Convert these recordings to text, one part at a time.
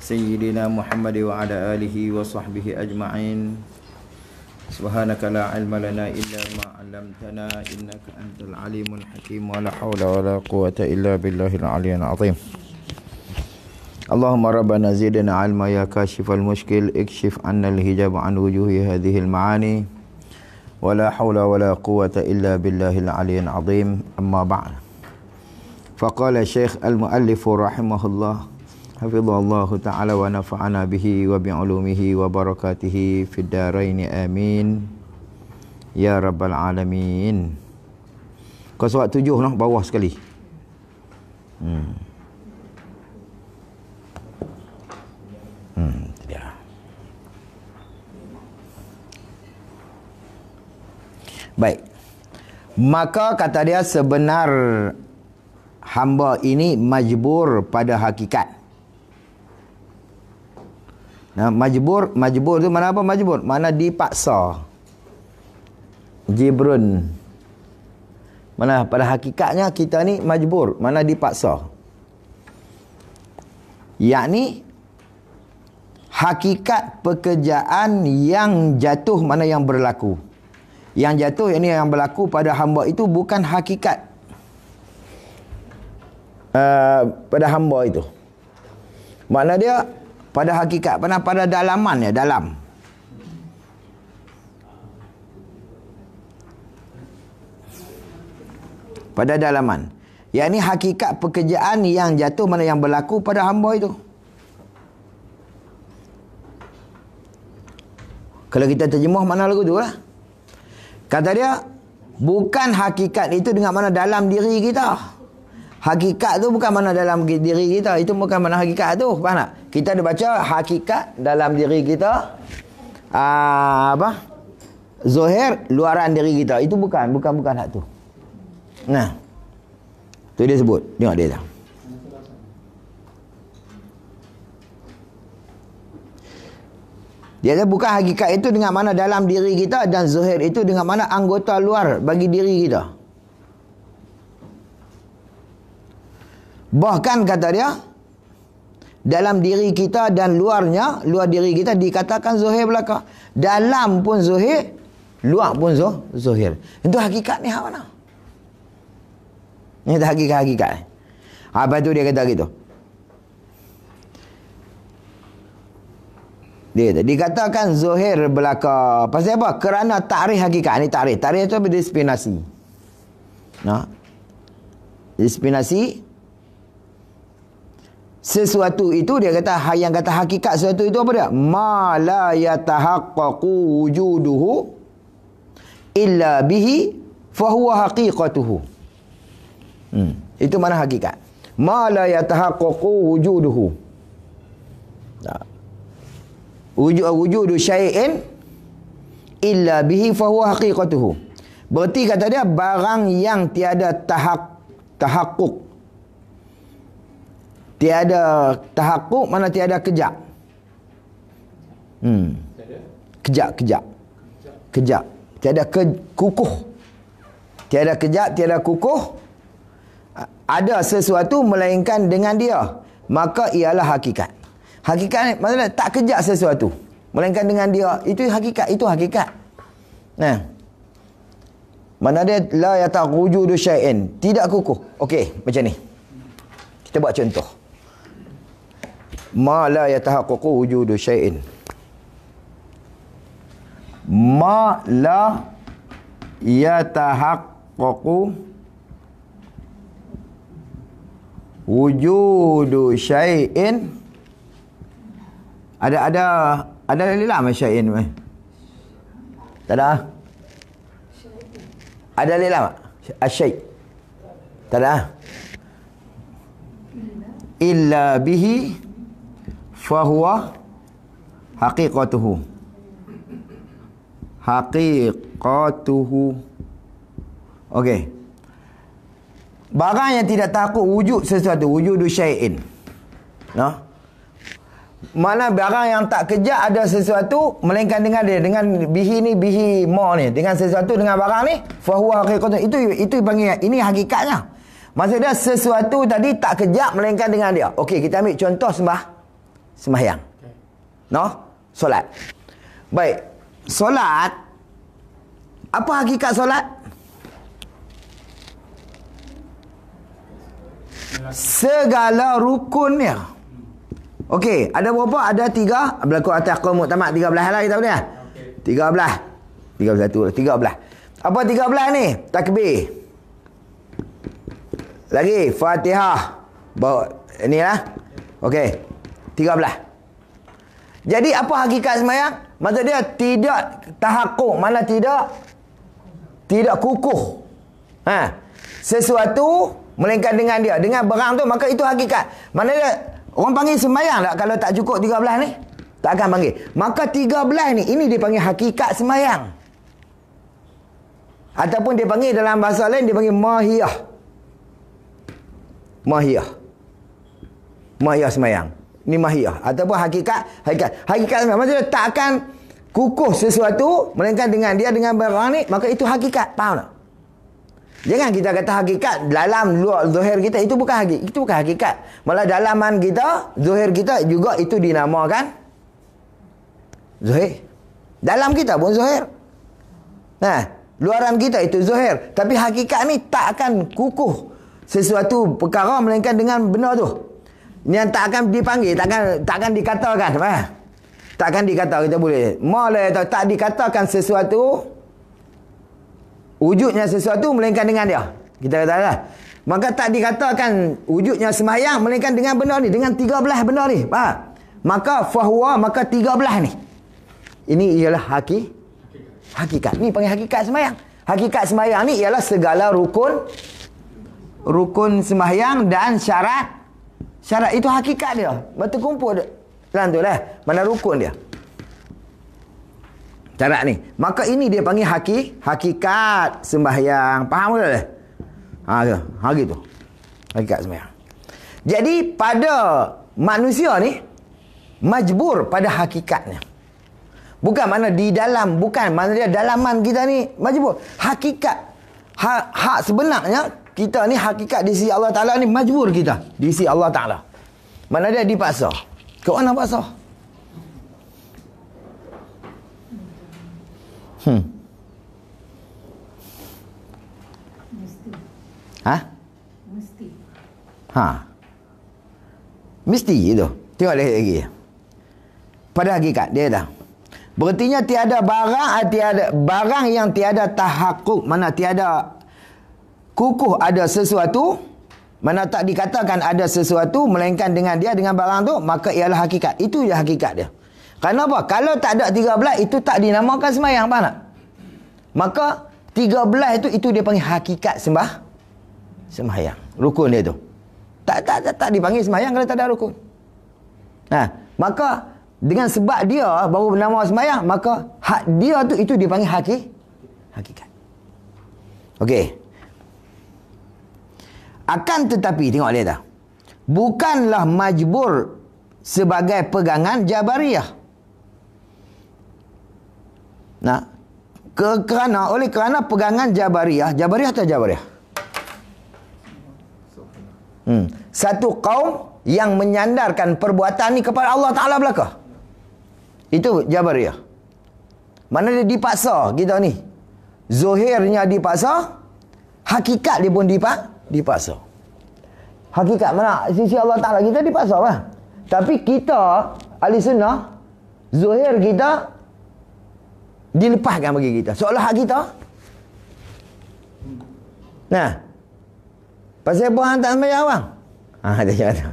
Sayyidina Muhammad wa ala alihi wa sahbihi ajma'in. Subhanaka la ilma lana illa ma 'allamtana innaka antal alimul hakim wa la hawla wa la quwwata illa billahil aliyyil azim. Allahumma rabbana zidna 'ilma ya kashifal mushkil ikshif 'anna al-hijab 'an wujuhi hadhihi al-ma'ani wa la hawla wa la quwwata illa billahil aliyyil azim. Amma ba'd. Faqala Syekh al-muallif rahimahullah hafizallahu ta'ala wa nafa'ana bihi wa bi'ulumihi wa barakatihi fid darain amin ya rabbal alamin. Kau surat 7 noh, bawah sekali. Ya. Baik. Maka kata dia, sebenar hamba ini majbur pada hakikat. Nah, majbur tu mana apa majbur? Mana dipaksa. Jibrun. Mana pada hakikatnya kita ni majbur, mana dipaksa. Yakni hakikat pekerjaan yang jatuh mana yang berlaku. Yang jatuh yakni yang berlaku pada hamba itu bukan hakikat pada hamba itu. Makna dia pada hakikat, pada dalaman ya, dalam. Pada dalaman. Yang ini hakikat pekerjaan yang jatuh mana yang berlaku pada hamba itu. Kalau kita terjemah mana lagu tu lah. Kata dia, bukan hakikat itu dengan mana dalam diri kita. Hakikat tu bukan mana dalam diri kita. Itu bukan mana hakikat tu. Faham tak? Kita ada baca hakikat dalam diri kita. Zohir luaran diri kita. Itu bukan hak tu. Nah. Tu dia sebut. Tengok dia dah. Dia kata bukan hakikat itu dengan mana dalam diri kita, dan zohir itu dengan mana anggota luar bagi diri kita. Bahkan kata dia, dalam diri kita dan luarnya, luar diri kita dikatakan zohir belaka. Dalam pun zohir, luar pun zohir. Itu hakikat ni hak mana? Ini hakikat. Apa tu dia kata gitu? Dia kata, dikatakan zohir belaka. Pasal apa? Kerana takrif hakikat. Ini takrif. Takrif itu dispinasi. Nah, dispinasi. Sesuatu itu dia kata, yang kata hakikat sesuatu itu apa dia? Ma la yatahaqqaqu wujuduhu illa bihi fahuwa haqiqatuhu. Itu mana hakikat. Ma la yatahaqqaqu wujuduhu. Wujudu syai'in illa bihi fahuwa haqiqatuhu. Berarti kata dia, barang yang tiada tahaqquk. Tiada tahakkuk, mana tiada kejak. Kejak. Tiada kukuh. Tiada kejak, tiada kukuh. Ada sesuatu melainkan dengan dia. Maka ialah hakikat. Hakikat maksudnya tak kejak sesuatu melainkan dengan dia. Itu hakikat. Itu hakikat. Nah. Mana dia la yataqujudu syai'in. Tidak kukuh. Okey, macam ni. Kita buat contoh. Ma la yatahaqqaqu wujudu syai'in. Ma la yatahaqqaqu wujudu syai'in. Ada lilam syai'in. Tak ada. Ada lilam asyai'. Tak ada. Illa bihi fahuwa haqiqatuhu. Okey. Barang yang tidak takut wujud sesuatu, wujudu syai'in. Nah. Mana barang yang tak kejak ada sesuatu melainkan dengan dia, dengan bihi ni, bihi ma ni, dengan sesuatu dengan barang ni, fahuwa haqiqatuhu. Itu panggil, ini hakikatnya. Maksudnya sesuatu tadi tak kejak melainkan dengan dia. Okey, kita ambil contoh sembahyang. No? Solat. Baik. Solat, apa hakikat solat? Segala rukunnya. Okey, ada berapa? Ada 3. Berlaku atas qaum muktamad 13 lah kita boleh. 13. 13. Apa 13 ni? Takbir. Lagi Fatihah. Bawa inilah. Okey. 13. Jadi apa hakikat sembahyang? Maksud dia tidak tahakkuk, mana tidak kukuh. Sesuatu melainkan dengan dia, dengan barang tu, maka itu hakikat. Mana dia orang panggil sembahyang tak kalau tak cukup 13 ni? Tak akan panggil. Maka 13 ni, ini dia panggil hakikat sembahyang. Ataupun dia panggil dalam bahasa lain, dia panggil mahiyah. Mahiyah sembahyang. Ini mahiyah. Ataupun hakikat sembahyang. Maksudnya tak akan kukuh sesuatu melainkan dengan dia, dengan barang ni, maka itu hakikat. Faham tak? Jangan kita kata hakikat dalam luar zahir kita, itu bukan hakikat. Malah dalaman kita, zahir kita juga itu dinamakan zahir. Dalam kita pun zahir. Luaran kita itu zahir. Tapi hakikat ni tak akan kukuh sesuatu perkara melainkan dengan benda tu. Yang tak akan dipanggil, tak akan dikatakan. Tak akan dikatakan, kita boleh. Malah tak dikatakan sesuatu, wujudnya sesuatu melainkan dengan dia. Kita kata lah. Maka tak dikatakan wujudnya sembahyang melainkan dengan benda ni, dengan 13 benda ni. Faham? Maka fahuwa, maka 13 ni. Ini ialah hakikat. Ni panggil hakikat sembahyang. Hakikat sembahyang ni ialah segala rukun sembahyang dan syarat itu hakikat dia. Betul kumpul dalam tu lah. Mana rukun dia. Syarat ni. Maka ini dia panggil hakikat sembahyang. Faham ke tak? Gitu. Hakikat sembahyang. Jadi pada manusia ni majbur pada hakikatnya. Bukan mana di dalam, bukan mana dia dalaman kita ni majbur. Hakikat hak sebenarnya kita ni hakikat di sisi Allah Ta'ala ni majbur kita di sisi Allah Ta'ala. Mana dia dipaksa. Kau mana paksa? Mesti itu. Tengok lagi. Pada hakikat dia dah. Berartinya tiada barang yang tiada tahakkuk, mana tiada kukuh ada sesuatu, mana tak dikatakan ada sesuatu melainkan dengan dia, dengan barang tu, maka ialah hakikat. Itu je hakikat dia. Kerana apa? Kalau tak ada 13 itu tak dinamakan sembahyang, faham tak? Maka 13 itu dia panggil hakikat sembahyang. Rukun dia tu. Tak dipanggil sembahyang kalau tak ada rukun. Maka dengan sebab dia baru bernama sembahyang, maka hak dia tu itu dipanggil hakikat. Okey. Akan tetapi tengok dia dah. Bukanlah majbur sebagai pegangan Jabariyah. Kerana pegangan Jabariyah atau Jabariyah? Satu kaum yang menyandarkan perbuatan ni kepada Allah Ta'ala belaka. Itu Jabariyah. Mana dia dipaksa kita ni. Zohirnya dipaksa, hakikat dia pun dipaksa. Hakikat mana? Sisi Allah Ta'ala kita dipaksa lah. Tapi kita, ahli sunnah, zohir kita dilepaskan bagi kita. Seolah hak kita. Pasal apa hang tak sembahyang bang? Dia kata.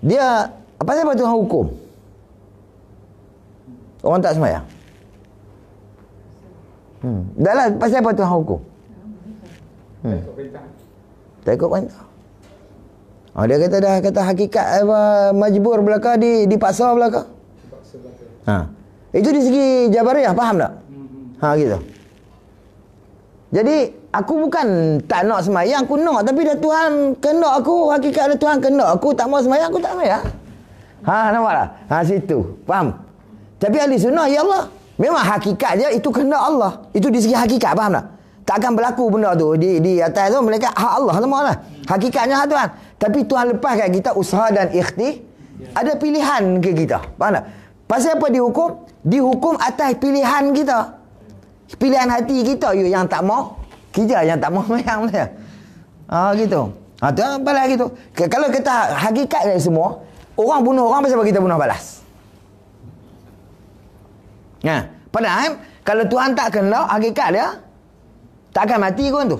Dia apa sebab Tuhan hukum? Orang tak sembahyang. Dah lah, pasal apa Tuhan hukum? Tak ikut perintah. Dia kata hakikat majbur belaka dipaksa belaka. Itu di segi Jabariyah, faham tak? Gitu. Jadi aku bukan tak nak sembahyang, aku nak, tapi dah Tuhan kendak aku, hakikat dah Tuhan kendak aku tak mau sembahyang, aku tak sembahyang. Nampak tak? Situ. Faham? Tapi ahli sunnah, ya Allah, memang hakikat dia itu kendak Allah. Itu di segi hakikat, faham tak? Tak akan berlaku benda tu di atas tu, mereka hak Allah, nampak tak? Hakikatnya hak Tuhan. Tapi Tuhan lepas kat kita usaha dan ikhti. Ada pilihan ke kita. Faham tak? Pasal apa dihukum? Dihukum atas pilihan kita. Pilihan hati kita yang tak mau. Kita yang tak mau mayang dia. Gitu. Tu balas gitu. Kalau kita hakikat dari semua, orang bunuh orang pasal apa kita bunuh balas. Padahal kalau Tuhan tak kenal hakikat dia tak akan mati kon tu.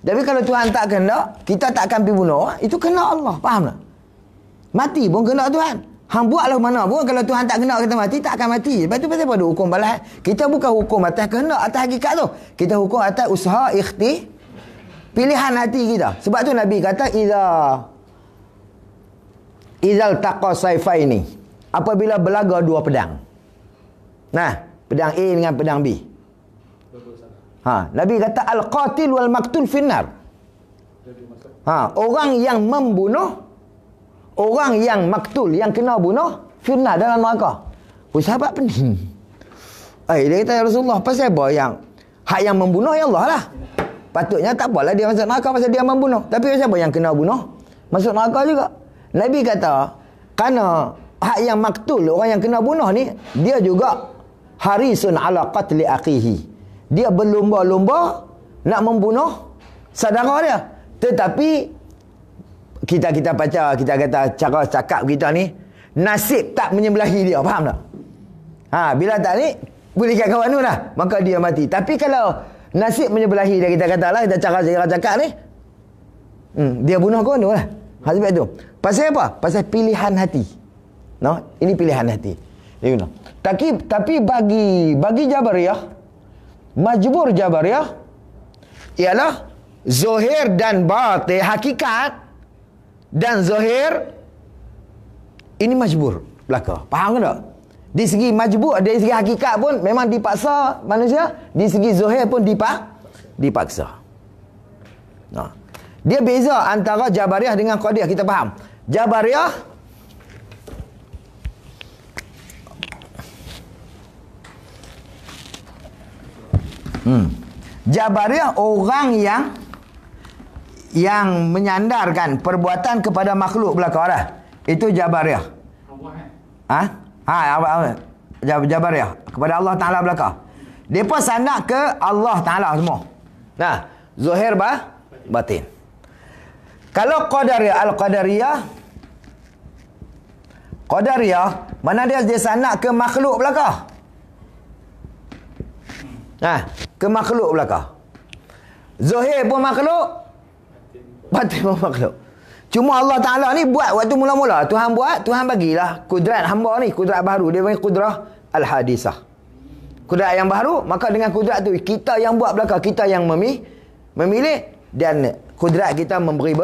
Tapi kalau Tuhan tak kenal, kita tak akan pergi bunuh orang, itu kena Allah. Faham tak? Mati pun kena Tuhan. Hang buatlah mana pun, kalau Tuhan tak kenal kita mati, tak akan mati. Lepas tu pasal apa ada hukum balas? Kita bukan hukum atas kehendak, atas hakikat tu. Kita hukum atas usaha ikhti pilihan hati kita. Sebab tu Nabi kata Izal taqa saifaini, apabila berlaga dua pedang. Pedang A dengan pedang B. Nabi kata al-qatil wal maktul finnar. Orang yang membunuh, orang yang maktul, yang kena bunuh, finnar, dalam neraka. Sahabat pening. Dia kata, ya Rasulullah, pasal apa hak yang membunuh ya Allah lah. Patutnya tak apalah dia masuk neraka pasal dia membunuh. Tapi siapa yang kena bunuh masuk neraka juga. Nabi kata, kerana hak yang maktul, orang yang kena bunuh ni, dia juga harisun ala qatli akhihi. Dia berlumba-lumba nak membunuh saudara dia. Tetapi kita baca, kita kata cara cakap kita ni, nasib tak menyembelahi dia. Faham tak? Bila tak ni, boleh kat kawan tu lah, maka dia mati. Tapi kalau nasib menyembelahi dia, kita katalah, kita cara cakap ni, dia bunuh kawan tu lah. Sebab tu. Pasal apa? Pasal pilihan hati. Ini pilihan hati. Tapi bagi Jabariyah, majbur Jabariyah ialah zahir dan batin, hakikat dan zahir ini majbur belaka. Faham ke tak? Di segi majbur, dari segi hakikat pun memang dipaksa manusia, di segi zahir pun dipaksa. Dia beza antara Jabariyah dengan Qadariyah, kita faham. Jabariyah Jabariyah orang yang menyandarkan perbuatan kepada makhluk belaka dah. Itu Jabariyah. Jabariyah kepada Allah Taala belaka. Depa sandak ke Allah Taala semua. Zahir batin. Kalau Qadariyah, mana dia sandak ke makhluk belaka. Ke makhluk belaka. Zahir pun makhluk, batin pun makhluk. Cuma Allah Ta'ala ni buat waktu mula-mula. Tuhan buat, Tuhan bagilah kudrat hamba ni, kudrat baru. Dia panggil kudrah al-hadisah. Kudrat yang baru, maka dengan kudrat tu, kita yang buat belaka, kita yang memilih, dan kudrat kita memberi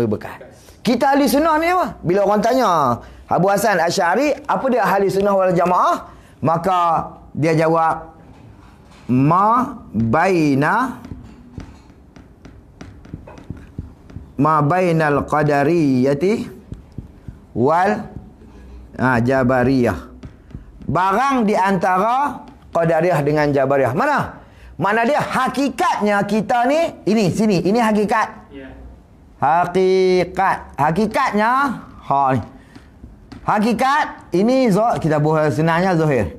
berkat. Kita ahli sunnah ni apa? Bila orang tanya Abu Hasan Asy'ari, apa dia ahli sunnah wal jamaah? Maka dia jawab, ma bainal qadariyati wal jabariyah. Barang di antara Qadariyah dengan Jabariyah. Mana dia hakikatnya kita ni, ini hakikat. Hakikatnya hakikat ini kita buat senangnya zahir.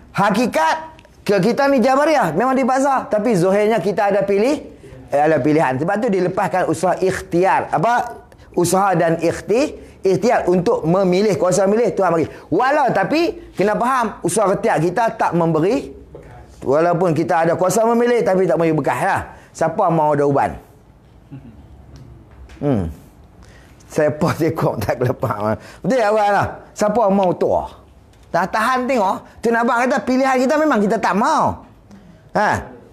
Hakikat kita ni Jabariyah memang dipaksa, tapi zahirnya kita ada pilihan. Sebab tu dilepaskan usaha ikhtiar. Usaha dan ikhtiar untuk memilih, kuasa milih Tuhan bagi. Walau tapi kena faham, usaha ikhtiar kita tak memberi bekas. Walaupun kita ada kuasa memilih tapi tak memberi bekas lah. Siapa mau ada uban? Siapa tekok tak lepas. Betul tak awal lah? Siapa mau tua? Tahan tengok. Tu nak abang kata pilihan kita memang kita tak mau.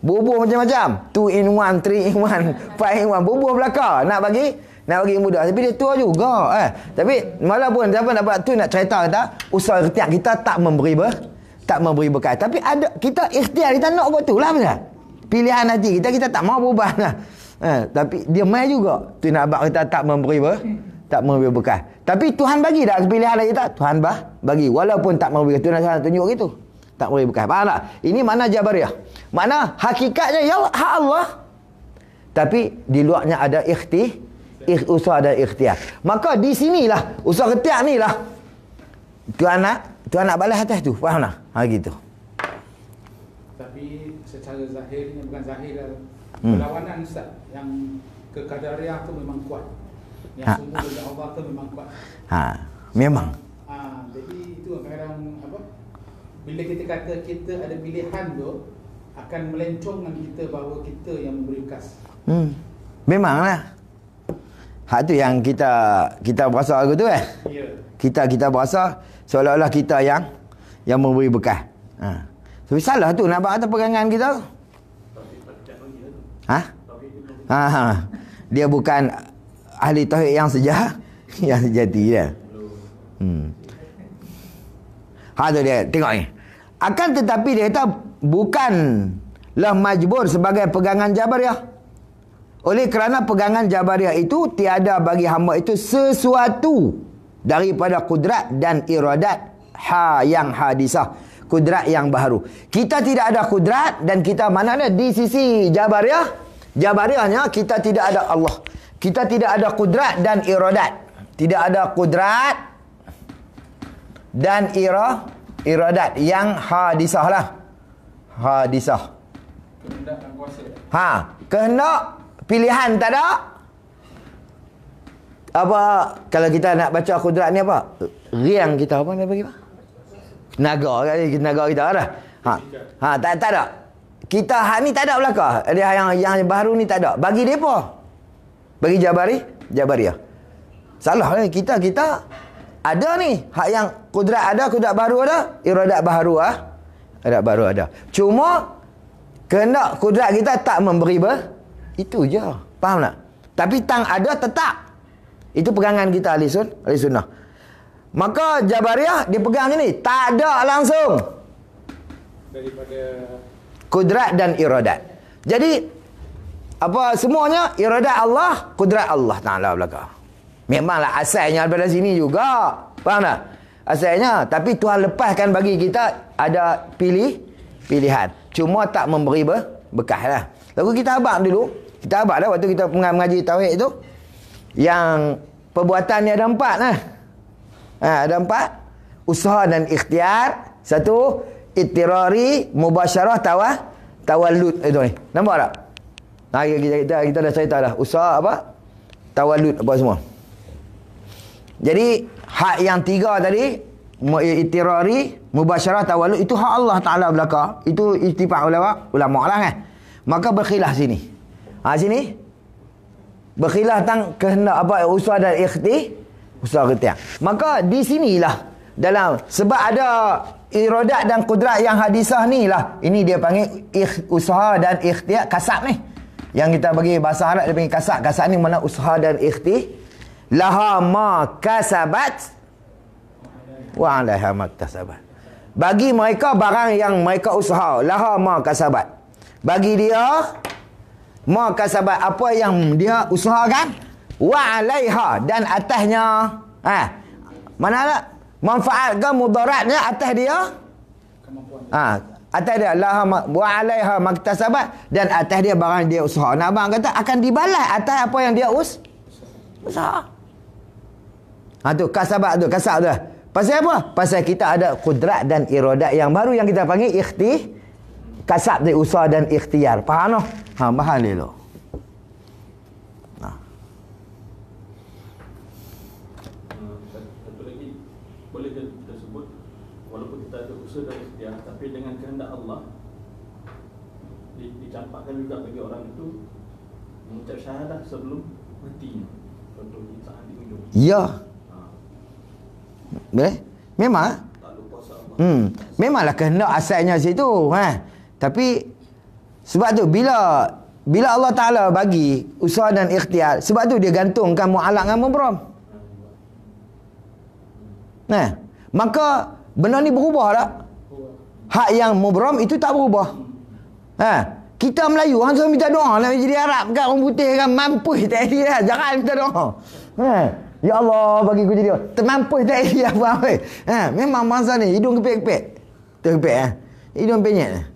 Bubuh macam-macam. 2 in 1, 3 in 1, 5 in 1. Bubuh belaka. Nak bagi mudah. Tapi dia tua juga. Tapi malah pun siapa nak buat tu, nak cerita kata usaha ikhtiar kita tak memberi bekas. Tapi ada kita ikhtiar, kita nak buat tu lah. Pilihan hati kita tak mau berubah lah. Tapi dia mai juga. Tu nak abang kita tak memberi bekas. Tapi Tuhan bagi dah pilihan kita. Tuhan bagi. Walaupun tak memberi bekas. Tu nak tunjuk gitu. Tak memberi bekas. Faham tak? Ini mana Jabariyah. Mana hakikatnya ya hak Allah. Tapi di luarnya ada usaha dan ikhtiar. Maka di sinilah usaha ikhtiar ni lah Tuan nak balas atas tu. Faham tak? Gitu. Tapi secara zahirnya, bukan zahir lah, perlawanan Ustaz, yang kekadariah tu memang kuat, yang semua dari Allah tu memang kuat. Memang. Jadi itu kadang-kadang apa, bila kita kata kita ada pilihan tu, akan melencongkan kita bahawa kita yang memberi bekas. Memanglah. Hak tu yang kita berasa aku tu Ya. Kita berasa seolah-olah kita yang memberi bekas. Tapi salah tu nak buat atas pegangan kita. Dia bukan ahli tauhid yang sejati dia. Tu dia, tengok ni. Akan tetapi dia kata bukanlah majbur sebagai pegangan Jabariyah. Oleh kerana pegangan Jabariyah itu tiada bagi hamba itu sesuatu daripada kudrat dan iradat yang hadisah, kudrat yang baharu. Kita tidak ada kudrat dan kita mana di sisi Jabariyahnya kita tidak ada Allah. Kita tidak ada kudrat dan iradat. Tidak ada kudrat dan iradat yang hadisah lah. Hadisah. Kehendak dan kuasa. Kehendak, pilihan tak ada. Apa kalau kita nak baca kudrat ni apa? Riang kita apa nak bagi apa? Naga kita ada. Tak ada. Kita hak ni tak ada belaka. Dia yang baru ni tak ada. Bagi depa. Bagi Jabariyah. Salah ni kita ada ni. Hak yang kudrat ada, kudrat baru ada, iradat baharu iradat baru ada. Cuma kehendak kudrat kita tak memberi itu je. Faham tak? Tapi tang ada tetap. Itu pegangan kita ahli sunnah. Maka Jabariyah dipegang ni tak ada langsung daripada kudrat dan iradat. Jadi apa semuanya iradat Allah, kudrat Allah Taala belaka. Memanglah asalnya daripada sini juga. Faham tak? Asalnya, tapi Tuhan lepaskan bagi kita ada pilihan. Cuma tak memberi bekas lah. Lalu kita abang dulu. Kita abang dah waktu kita mengaji tauhid tu. Yang perbuatan ni ada 4 lah. Ada 4. Usaha dan ikhtiar. 1. Ittirari, mubasyarah, tawallud. Itu ni. Nampak tak? Kita dah cerita dah. Usaha apa? Tawallud apa semua. Jadi hak yang 3 tadi, ittirari, mubasyarah, tawallud, itu hak Allah Taala belaka. Itu istifak ulama lah kan. Maka berkhilaf sini. Sini berkhilaf tentang kehendak apa usaha dan usaha ikhtiar. Maka di sinilah dalam sebab ada iradat dan kudrat yang hadisah ni lah. Ini dia panggil usaha dan ikhtiar, kasab ni. Yang kita bagi bahasa Arab dia panggil kasab. Kasab ni mana usaha dan ikhtiar. Laha ma kasabat wa 'alaiha maktasabat. Bagi mereka barang yang mereka usaha. Laha ma kasabat. Bagi dia ma kasabat, apa yang dia usahakan, wa 'alaiha, dan atasnya mana lah manfaat ke mudaratnya atas dia, kemampuan. Atas dia laha wa 'alaiha maktasabat, dan atas dia barang dia usaha. Nak abang kata akan dibalas atas apa yang dia usaha. Tu kasab tu. Pasal apa? Pasal kita ada kudrat dan iradat yang baru yang kita panggil kasab dari usaha dan ikhtiar. Faham tak? Bahal dia tu. Satu lagi, boleh kita sebut walaupun kita ada usaha dan ikhtiar, tapi dengan kehendak Allah dicampakkan juga bagi orang itu mengucap syahadah sebelum matinya. Contohnya saat di ujung. Ya. Boleh? Memang. Memanglah kehendak asalnya situ. Tapi sebab tu bila Allah Ta'ala bagi usaha dan ikhtiar, sebab tu dia gantungkan mu'alaq dengan mubram. Maka benda ni berubah tak? Hak yang mubram itu tak berubah. Kita Melayu hang selalu minta doa nak jadi Arab kan, orang putih kan mampus tak dia, jangan minta doa. Ya Allah bagi aku jadi termampus tak dia apa. Memang masa ni hidung kepek-kepek. Terkepek hidung penyek.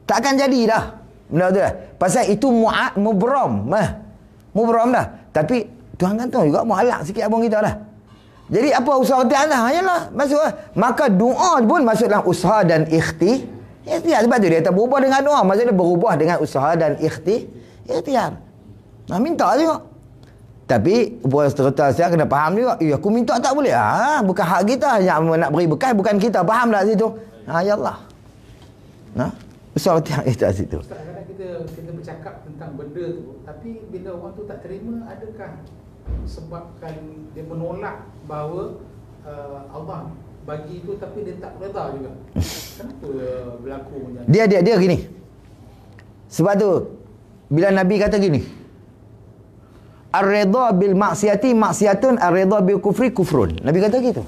Takkan jadi dah. Benda tu dah. Pasal itu mubram. Mubram dah. Tapi Tuhan kan tahu juga mualak sikit abang kita lah. Jadi apa usaha ikhtiar lah? Hanyalah masuk. Maka doa pun masuk dalam usaha dan ikhtiar. Sebab tu dia tak berubah dengan doa. Maksudnya berubah dengan usaha dan ikhtiar. Nah, minta juga. Tapi buat serta saya kena faham juga. Aku minta tak boleh. Bukan hak kita. Yang nak beri bekas bukan kita. Faham tak situ? Ya Allah. Nah, usaha ikhtiar situ. Ustaz, kadang kita bercakap tentang benda tu, tapi bila orang tu tak terima, adakah sebabkan dia menolak bahawa Allah bagi itu tapi dia tak redha juga? Kenapa berlaku macam ni? Dia gini. Sebab tu bila Nabi kata gini, ar-ridha bil maksiati maksiatun, ar-ridha bil kufri kufrun. Nabi kata gitu.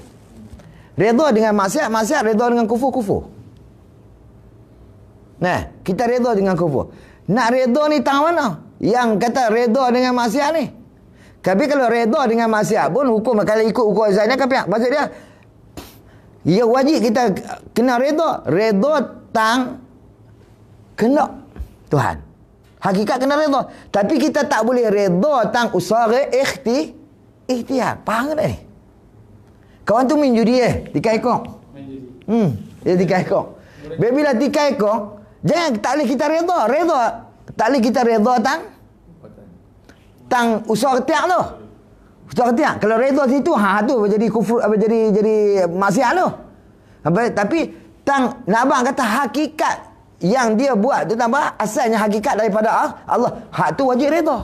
Redha dengan maksiat, redha dengan kufur. Nah, kita redha dengan kufur. Nak redha ni tang mana? Yang kata redha dengan maksiat ni. Tapi kalau redha dengan maksiat pun hukum, kalau ikut hukum azan kan pihak. Maksud dia, ya wajib kita kena redha. Redha tang kena Tuhan. Hakikat kena redha. Tapi kita tak boleh redha tang usaha ikhtiar. Faham tak ni? Kawan tu main judi tikai ekor. Dia tikai ekor. Bila tikai ekor, jangan tak boleh kita redha. Tak boleh kita redha tang usaha ikhtiar tu. Usaha ikhtiar. Kalau redha situ, tu jadi kufur, jadi maksiat tu. Tapi tang nak abang kata hakikat yang dia buat tu tambah asalnya hakikat daripada Allah. Hak tu wajib redha.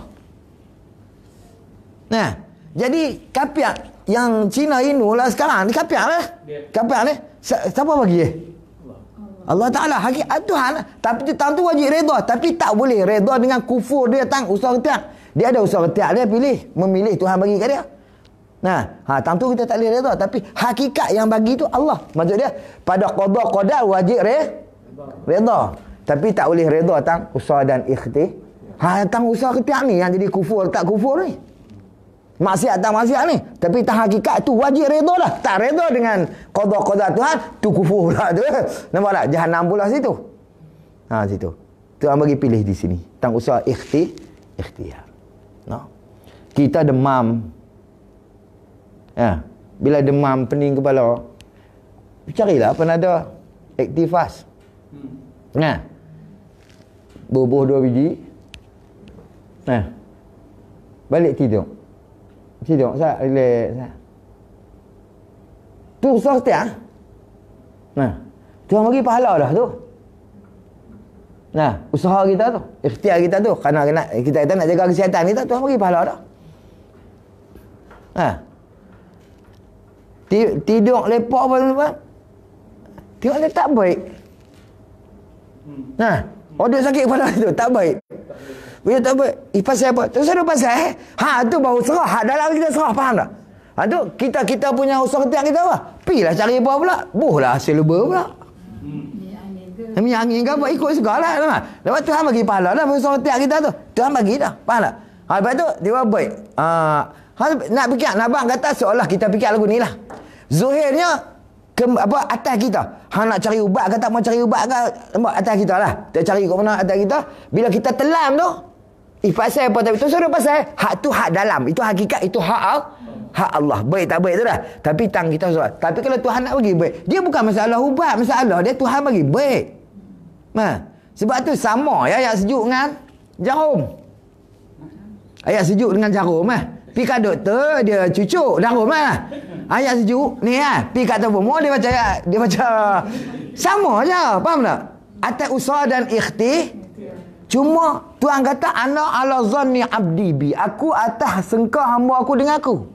Nah, jadi kapiak yang Cina Inu lah sekarang ni kapiak lah. Kapiak ni siapa bagi Allah Ta'ala, hakikat Tuhan. Tapi tang tu wajib redha. Tapi tak boleh redha dengan kufur dia tang usaha ikhtiar. Dia ada usaha ikhtiar, dia memilih Tuhan bagi kat dia. Nah, tang tu kita tak boleh redha. Tapi hakikat yang bagi tu Allah. Maksud dia pada qada wajib redha. Tapi tak boleh redha tang usaha dan ikhtiar. Tang usaha ikhtiar ni yang jadi kufur tak kufur ni. Maksiat tak maksiat ni. Tapi tang hakikat tu wajib redha lah. Tak redha dengan qada Tuhan, tu kufur pula tu. Nampak tak? Jahanam pula situ. Situ. Tuhan bagi pilih di sini. Tang usaha ikhtiar. No. Kita demam. Bila demam pening kepala, carilah Panadol Activas. Bubuh 2 biji. Balik tidur. Saya relax. Tu usaha ikhtiar. Tuhan bagi pahala dah tu. Usaha kita tu, ikhtiar kita tu, kerana kita nak jaga kesihatan kita, Tuhan bagi pahala dah. Tidur lepak apa? Tengok dia tak baik. Duk sakit kepala tu tak baik. Bila tak baik, pasal apa? Tu saya pasal tu baru serah. Hak dalam kita serah, faham tak? Tu kita punya usaha ikhtiar kita apa? Pilah cari apa pula? Buhlah hasil luber pula. Minyak angin ke apa, ikut segala lah. Lepas Tuhan bagi pahala dah usaha ikhtiar kita tu. Tuhan bagi dah, faham tak? Lepas tu dia baik. Nak fikir, abang kata seolah kita fikir lagu ni lah. Zuhirnya atas kita. Nak cari ubat ke tak mau cari ubat ke, atas kita lah. Kita cari kat mana atas kita. Bila kita telan tu, pasal apa tapi tu suruh pasal hak tu hak dalam. Itu hakikat, itu hak Allah. Baik tak baik tu dah. Tapi tang kita soal. Tapi kalau Tuhan nak bagi baik, dia bukan masalah ubat, masalah dia Tuhan bagi baik. Sebab tu sama ayat sejuk dengan jarum. Ayat sejuk dengan jarum Pi kat doktor dia cucuk jarum ayat sejuk ni pi kat tamu dia baca sama je, faham tak? Atas usaha dan ikhtiar. Cuma Tuhan kata ana ala zanni abdi bi, aku atas sangka hamba aku dengan aku.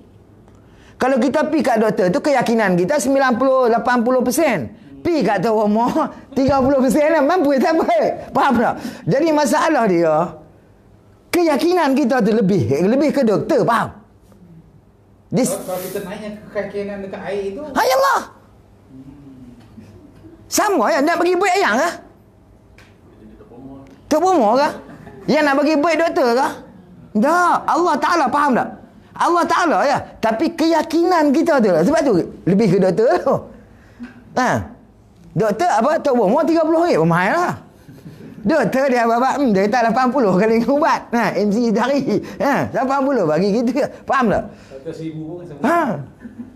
Kalau kita pi kat doktor tu keyakinan kita 90-80%. Pi kat tamu 30% mampu tak baik. Faham tak? Jadi masalah dia keyakinan kita tu lebih ke doktor, faham? Kalau kita naiknya keyakinan dekat air itu, Allah. Sama ya, nak bagi baik yang ke? Tak bomoh ke? Yang nak bagi baik doktor ke? Tak, Allah Ta'ala, faham tak? Allah Ta'ala ya. Tapi keyakinan kita tu, sebab tu lebih ke doktor tu. Doktor apa? Tak bomoh RM30 mahal lah. Doktor dia babak dia kata 80 kali ubat. MC hari. 80 bagi gitu. Faham tak? Kata 1000 pun sama.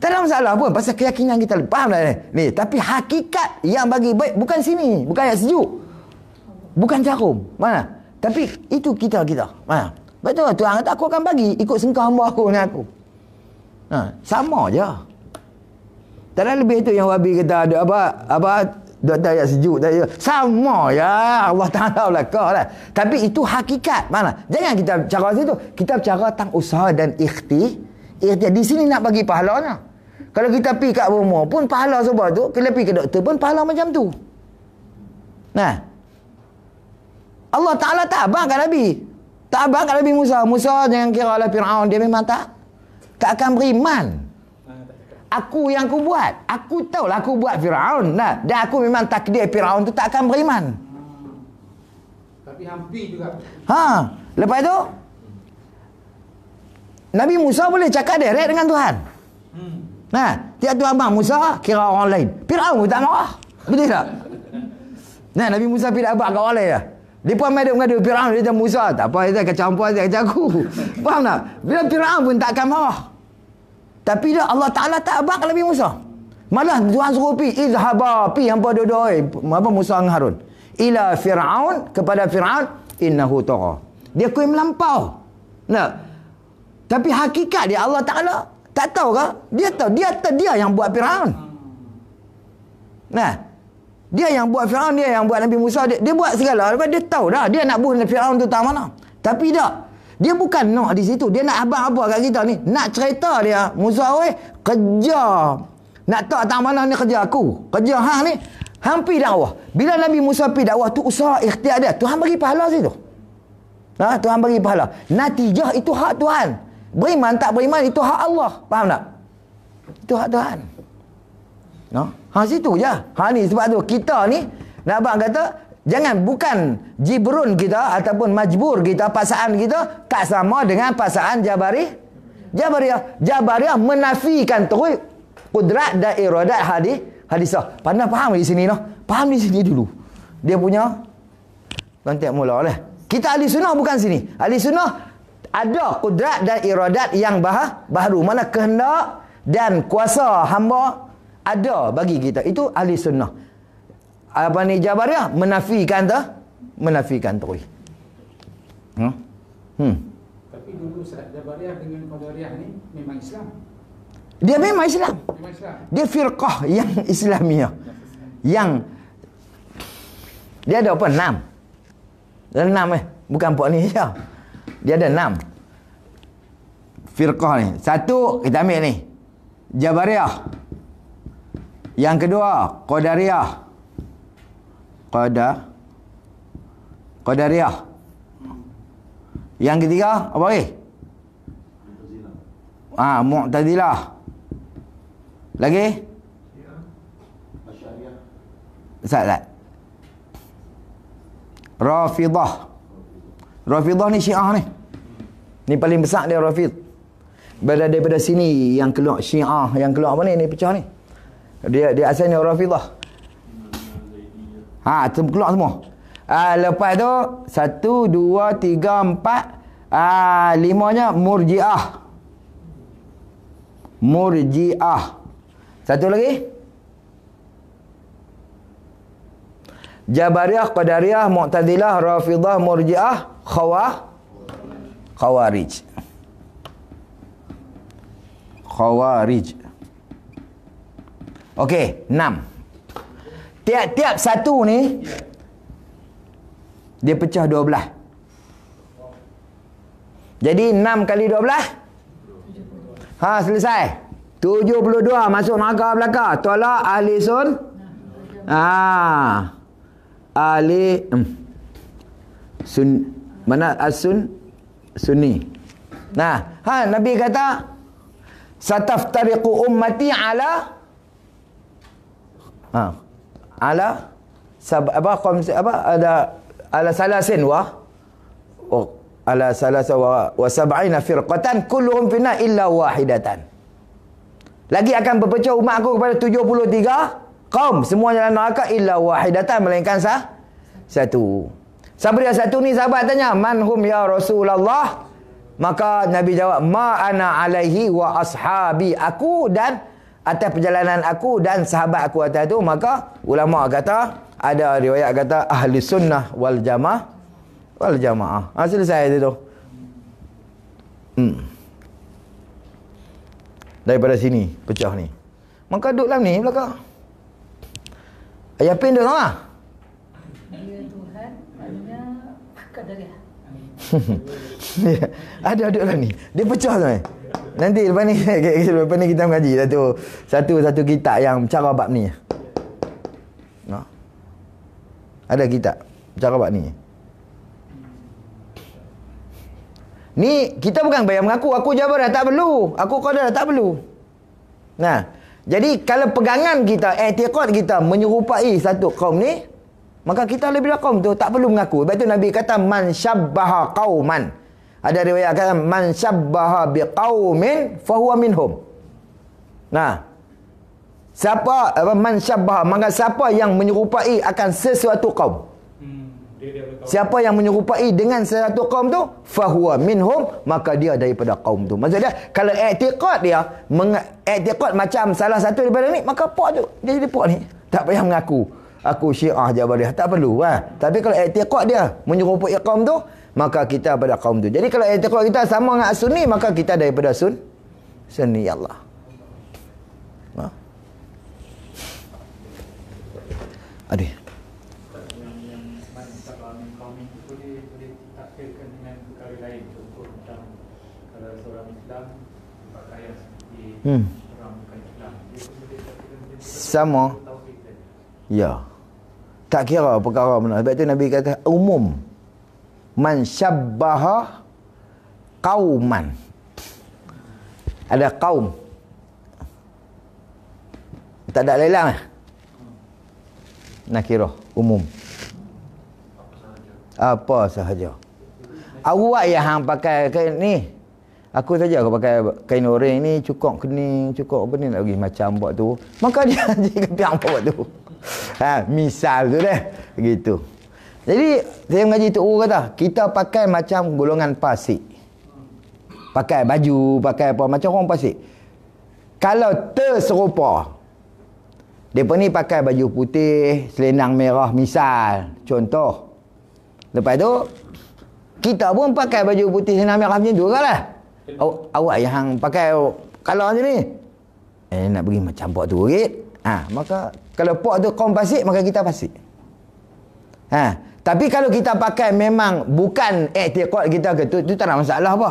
Tak ada masalah pun pasal keyakinan kita. Faham tak ni? Tapi hakikat yang bagi baik bukan sini, bukan ayat sejuk. Bukan jarum. Mana? Tapi itu kita. Mana? Betul Tuhan kata aku akan bagi ikut sengkau hamba aku ni aku. Sama je. Tak ada lebih tu yang wabi kata ada apa tak ayat sejuk tak ayat. Sama ya Allah Taala belaka lah. Tapi itu hakikat. Mana? Jangan kita cara situ. Kita cara tang usaha dan ikhtiar. Di sini nak bagi pahalanya. Kalau kita pergi kat rumah pun pahala sebab tu, kalau pergi ke doktor pun pahala macam tu. Nah. Allah Taala tak abang kat Nabi. Tak abang kat Nabi Musa. Musa jangan kira lah Firaun, dia memang tak akan beriman. Aku yang aku buat. Aku tahulah aku buat Firaun. Nah, dan aku memang takdir Firaun tu tak akan beriman. Tapi hampir juga. Lepas tu Nabi Musa boleh cakap direct dengan Tuhan. Nah, tiap Tuhan bang Musa kira orang lain. Firaun pun tak marah. Betul tak? Nah, Nabi Musa tidak abang kat orang lain lah. Dia pun main mengadu Firaun, dia kata Musa, tak apa, dia kacau campur, dia kacau aku. Faham tak? Bila Firaun pun tak akan marah. Tapi dah Allah Ta'ala tak abang Nabi Musa. Malah Tuhan suruh pergi. Izhaba, pergi hampa dua-dua. Apa Musa dan Harun. Ila Fir'aun, kepada Fir'aun. Innahu tagha. Dia kuih melampau. Nah. Tapi hakikat dia Allah Ta'ala. Tak tahu ke? Dia tahu. Dia yang buat Fir'aun. Nah. Dia yang buat Fir'aun. Dia yang buat Nabi Musa. Dia buat segala. Lepas dia tahu dah. Dia nak bunuh Fir'aun tu tak mana. Tapi tak. Dia bukan nak di situ. Dia nak abang apa kat kita ni. Nak cerita dia. Musa kejar. Nak tak mana ni kerja aku. Kerja hang ni. Hang pergi dakwah. Bila Nabi Musa pergi dakwah tu usaha ikhtiar dia. Tuhan bagi pahala situ. Tuhan bagi pahala. Natijah itu hak Tuhan. Beriman tak beriman itu hak Allah. Faham tak? Itu hak Tuhan. Situ je. Ni sebab tu kita ni nak abang kata jangan, bukan jibrun kita ataupun majbur kita, paksaan kita tak sama dengan paksaan Jabariyah menafikan terus kudrat dan iradat hadisah. Pandai faham di sini noh. Faham di sini dulu. Dia punya kontek mula lah. Kita ahli sunnah bukan sini. Ahli sunnah ada kudrat dan iradat yang baharu. Mana kehendak dan kuasa hamba ada bagi kita. Itu ahli sunnah. Apa ni Jabariyah menafikan terus. Tapi dulu Jabariyah dengan Qadariyah ni memang Islam. Dia memang Islam. Dia firqah yang Islamiah. Yang dia ada apa? 6. Ada 6 bukan puak ni je. Dia ada 6 firqah ni. Satu kita ambil ni Jabariyah. Yang kedua Qadariyah. Qadariyah. Yang ketiga apa lagi? Mu'tazilah. Lagi? Asy'ariyah. Rafidah ni Syiah ni. Ni paling besar dia Rafid. Daripada sini yang keluar Syiah, yang keluar apa ni pecah ni. Dia asalnya Rafidah. Keluar semua. Lepas tu 1, 2, 3, 4, 5-nya Murji'ah. Satu lagi Jabariyah, Qadariyah, Mu'tazilah, Rafidah, Murji'ah, Khawarij. Okey, 6. Tiap-tiap satu ni dia pecah 12. Jadi 6 kali 12 selesai. 72 masuk neraka belaka. Tolak ahli mana sunni. Nabi kata sataftariqu ummati ala salasin ala salasa wa sab'ina firqatan kulluhum finna illa wahidatan. Lagi akan berpecah umat aku kepada 73 kaum, semuanya dalam neraka illa wahidatan, melainkan satu. Siapa dia satu ni? Sahabat tanya, man hum ya Rasulullah? Maka Nabi jawab, ma ana alaihi wa ashabi, aku dan atas perjalanan aku dan sahabat aku atas tu. Maka ulama kata, ada riwayat kata ahli sunnah wal jamaah. Selesai tu. Daripada sini pecah ni. Maka duduk dalam ni belakang. Ayah pin duduk lah. Ya Tuhan, maknanya kadariah. Ada duduk dalam ni. Dia pecah tu. Nanti lepas ni kita mengaji satu kitab yang cara bab ni. Ada kitab cara bab ni. Ni kita bukan bayar mengaku aku Jabar dah tak perlu, aku Qadar dah tak perlu. Nah, jadi kalau pegangan kita, i'tiqad kita menyerupai satu kaum ni, maka kita lebih kaum tu tak perlu mengaku. Sebab tu Nabi kata man syabbaha qauman. Ada riwayat kata man syabbaha biqaumin fahuwa minhum. Nah, siapa man syabbaha, maka siapa yang menyerupai akan sesuatu kaum. Siapa yang menyerupai dengan satu kaum tu, fahuwa minhum, maka dia daripada kaum tu. Maksudnya kalau i'tiqad dia i'tiqad macam salah satu daripada ni, maka pak tu dia jadi pak ni. Tak payah mengaku aku Syiah Jabariyah, tak perlu. Tapi kalau i'tiqad dia menyerupai kaum tu, maka kita pada kaum tu. Jadi kalau i'tiqad kita sama dengan Sunni, maka kita daripada Sunni. Ya Allah. Adik. Sama. Ya. Tak kira perkara mana. Sebab tu Nabi kata umum. Man syabbaha qauman. Ada kaum. Tak ada lelang lah. Nakirah umum. Apa sahaja. Awak yang hang pakai kain ni. Aku saja aku pakai kain oreng ni, cukup kening, cukup apa ni lagi macam buat tu. Maka dia jadi kepiang buat tu. Misal tu deh. Gitu. Jadi saya mengaji tu kata, kita pakai macam golongan pasik. Pakai baju, pakai apa macam orang pasik. Kalau terserupa, depa ni pakai baju putih, selendang merah misal, contoh. Lepas tu kita pun pakai baju putih selendang merah macam tu lah. Awak yang pakai kalau macam ni nak pergi macam pok tu sikit. Maka kalau pok tu kaum fasik, maka kita fasik. Tapi kalau kita pakai memang bukan i'tiqad kita ke tu tak ada masalah apa.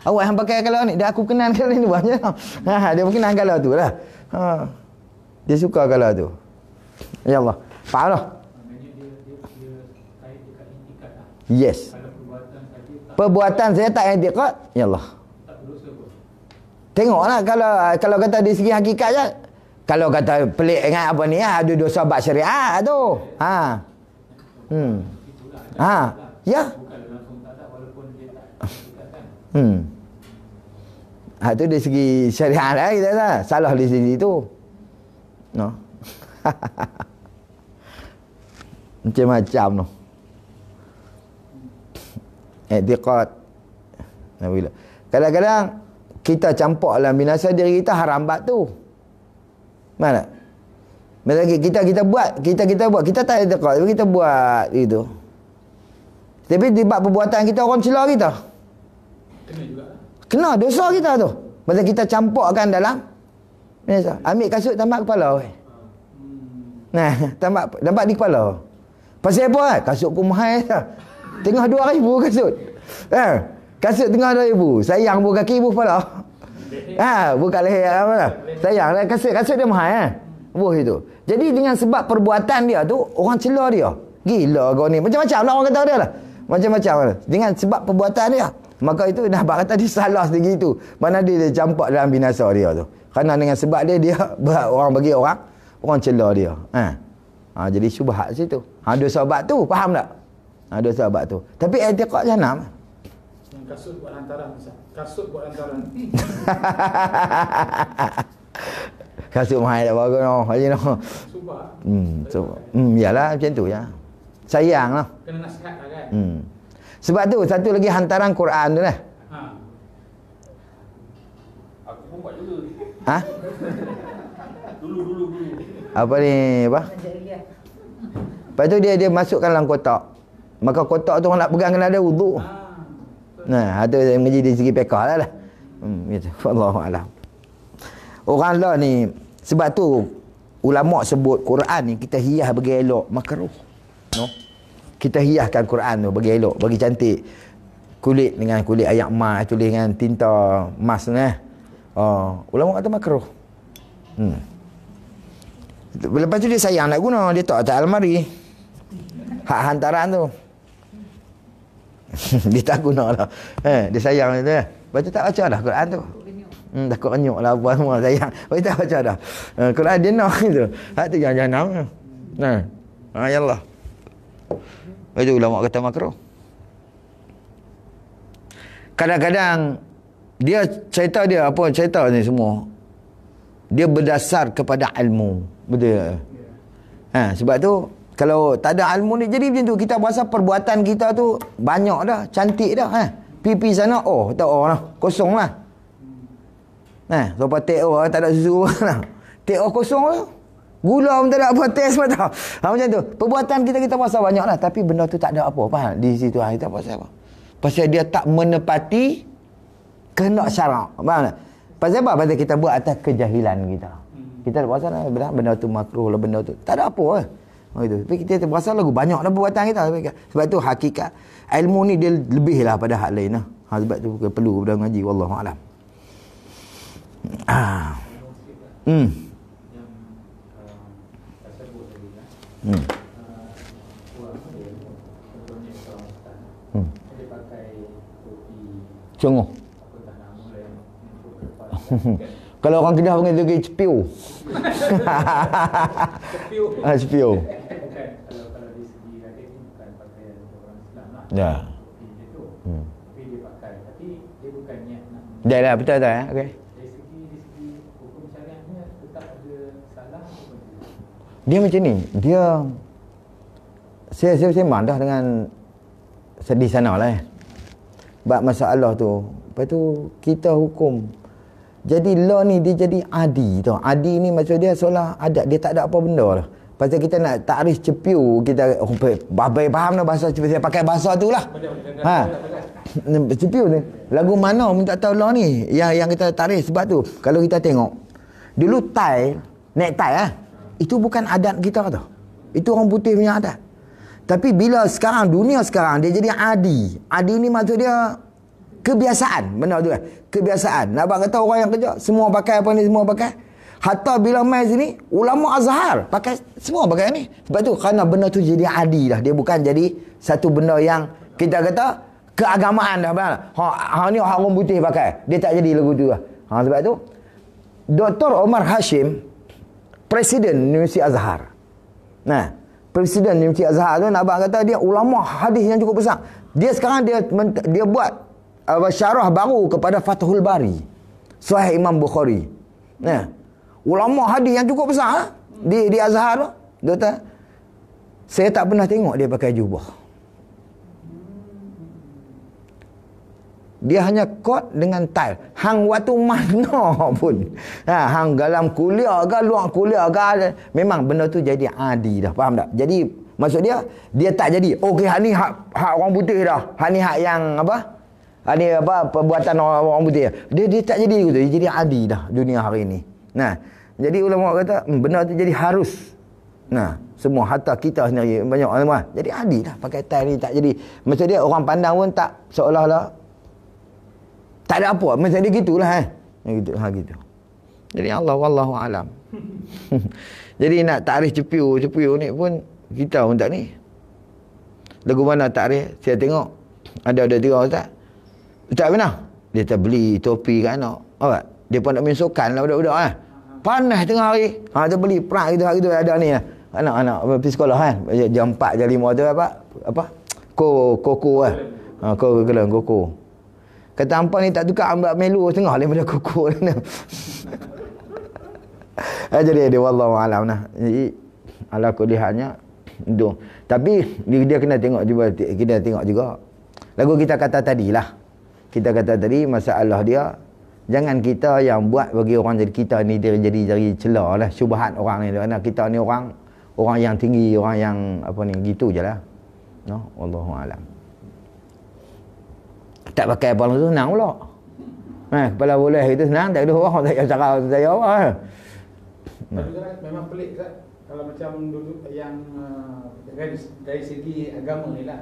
Awak yang pakai kalau ni, dah aku kenal kalau ni banyak. Dia mungkin kalau tu lah. Dia suka kalau tu. Ya Allah. Faham lah. Yes. Perbuatan saya tak i'tiqad, ya Allah. Tengoklah kalau kata di segi hakikat je. Kalau kata pelik dengan apa ni, ada dosa bab syariat tu. Ya. Tu dari segi syariat lah kita lah. Salah di sini tu. No. Macam-macam tu. I'tiqad. Kadang-kadang kita campak dalam binasa diri kita haram bab tu. Mana? Macam kita buat, kita tak i'tiqad, tapi kita buat itu. Tapi di bab perbuatan kita orang celah kita. Kena juga. Kena dosa kita tu. Macam kita campakkan dalam binasa. Ambil kasut tambak kepala weh. Nah, tambak di kepala. Pasal apa? Kasutku mahal dah. Tengah 2,000 kasut. Kasut tengah 2,000. Sayang buka kaki ibu kepala. Buka leher apa dah. Sayang dah kasut dia mahal buah itu. Jadi dengan sebab perbuatan dia tu orang celah dia. Gila kau ni. Macam-macam lah orang kata dia lah. Macam-macam lah. Dengan sebab perbuatan dia. Maka itu dah kata dia salah segitu. Mana dia campak dalam binasa dia tu. Kerana dengan sebab dia orang bagi orang celah dia. Jadi syubhat situ. Dosa bab tu, faham tak? Dosa bab tu. Tapi i'tiqad janam. Kasut buat hantaran. Kasut buat hantaran. Kasut mahal tak bagus no. Haji no. Subah. Yalah macam tu ya. Sayang lah. Kena nasihat lah kan. Sebab tu satu lagi hantaran Quran tu lah. Aku pun buat juga. Ha? Dulu. Apa ni, apa? Lepas tu dia masukkan dalam kotak. Maka kotak tu orang nak pegang kena ada wuduk. Nah, ada yang mengaji dari segi fiqh lah. Gitu. Wallahu a'lam. Orang lah ni, sebab tu ulama sebut Quran ni kita hias bagi elok makruh. No? Kita hiaskan Quran tu bagi elok, bagi cantik. Kulit dengan kulit ayak emas, tulis dengan tinta emas ni. Ulama kata makruh. Lepas tu dia sayang nak guna, dia tak almari. Hak hantaran tu. Dia tak guna lah. Dia sayang dia. Lepas tu tak baca dah Quran tu. Takut renyuk lah apa semua sayang. Lepas tu tak baca dah. Quran dia nak tu. Hak tu jangan nak. Yalah. Lepas tu ulama kata makruh. Kadang-kadang dia cerita ni semua. Dia berdasar kepada ilmu. Betul. Sebab tu kalau tak ada ilmu ni jadi macam tu. Kita rasa perbuatan kita tu banyak dah, cantik dah. Pipi sana tak lah, kosong lah. Sopa TO tak ada susu lah. TO kosong lah. Gula pun tak ada apa, test pun tak. Macam tu. Perbuatan kita rasa banyak lah, tapi benda tu tak ada apa. Faham? Di situ kita pasal apa? Pasal dia tak menepati kehendak syarak. Faham tak? Pasal apa? Pasal kita buat atas kejahilan kita. Kita rasa lah benda tu makruh lah, benda tu tak ada apa lah. Itu. Tapi kita terasa lagu banyak dah perbuatan kita. Sebab tu hakikat ilmu ni dia lebih lah pada hak lain lah. Sebab tu perlu pada ngaji. Wallahualam. Congok. Kalau orang Kedah panggil tu cepiu. Cepiu. Kalau dari segi rakyat ni bukan pakaian orang Islam lah. Ya. Tapi dia pakai. Tapi dia bukan niat nak. Dah lah, betul tak? Okey. Dari segi hukum syariatnya tetap ada salah atau tidak? Dia macam ni. Dia saya sembang dah dengan sedih sana lah. Bab masalah tu. Lepas tu kita hukum. Jadi law ni dia jadi adi tau. Adi ni maksud dia seolah adat dia tak ada apa benda lah. Pasal kita nak takrif cepiu, kita babai faham dah bahasa cepiu, saya pakai bahasa tu lah. Cepiu ni lagu mana minta tahu law ni yang kita takrif. Sebab tu kalau kita tengok dulu necktie itu bukan adat kita tau. Itu orang putih punya adat. Tapi bila sekarang dunia sekarang dia jadi adi. Adi ni maksud dia kebiasaan, benda tu kan. Kebiasaan. Nak kata orang yang kerja semua pakai apa ni, semua pakai. Hatta bila mai sini ulama Azhar pakai, semua pakai ni. Sebab tu kerana benda tu jadi adi dah. Dia bukan jadi satu benda yang kita kata keagamaan dah. Ha ni orang putih pakai. Dia tak jadi lagu tu lah. Sebab tu Dr. Omar Hashim, Presiden Universiti Azhar. Presiden Universiti Azhar tu nak kata dia ulama hadis yang cukup besar. Dia sekarang dia buat syarah baru kepada Fathul Bari, Sahih Imam Bukhari. Ulama hadis yang cukup besar di Azhar tu. Dia kata, saya tak pernah tengok dia pakai jubah. Dia hanya kot dengan tie. Hang waktu mana pun. Hang dalam kuliah ke, luar kuliah ke, memang benda tu jadi adi dah. Faham tak? Jadi maksud dia tak jadi okey hak ni hak orang putih dah. Hak ni hak yang apa? Hak ni apa perbuatan orang putih. Dia tak jadi gitu. Dia jadi adi dah dunia hari ini. Jadi ulama kata benda tu jadi harus. Semua hatta kita sendiri banyak ulama jadi adi dah pakai tie ni tak jadi. Maksud dia orang pandang pun tak seolah-olah tak ada apa. Macam dia gitulah gitu. Gitu. Jadi Allah wallahu alam. Jadi nak takrif cepiu ni pun kita pun tak ni. Lagu mana takrif? Saya tengok ada 3 ustaz. Ustaz mana? Dia tak beli topi kat anak. Alright. Dia pun nak main sukan lah budak-budak panas tengah hari. Dia beli perak gitu hari tu ada ni anak-anak pergi sekolah jam 4 jam 5 tu apa? Koko koko. Kata hampa ni tak tukar ambil melu setengah daripada koko ni. Jadi dia wallahu alam nah. Jadi ala kulihannya Itu. Tapi dia kena tengok juga, lagu kita kata tadilah. Kita kata tadi masalah dia, jangan kita yang buat bagi orang jadi kita ni dia jadi celah lah, syubhat orang ni. Kerana kita ni orang yang tinggi, orang yang apa ni, gitu je lah. No, wallahu alam. Tak pakai apa tu senang pula. Kepala boleh itu senang, tak ada orang tak payah cakap saya apa. Tapi kan memang pelik kan kalau macam dulu yang dari segi agama ni lah.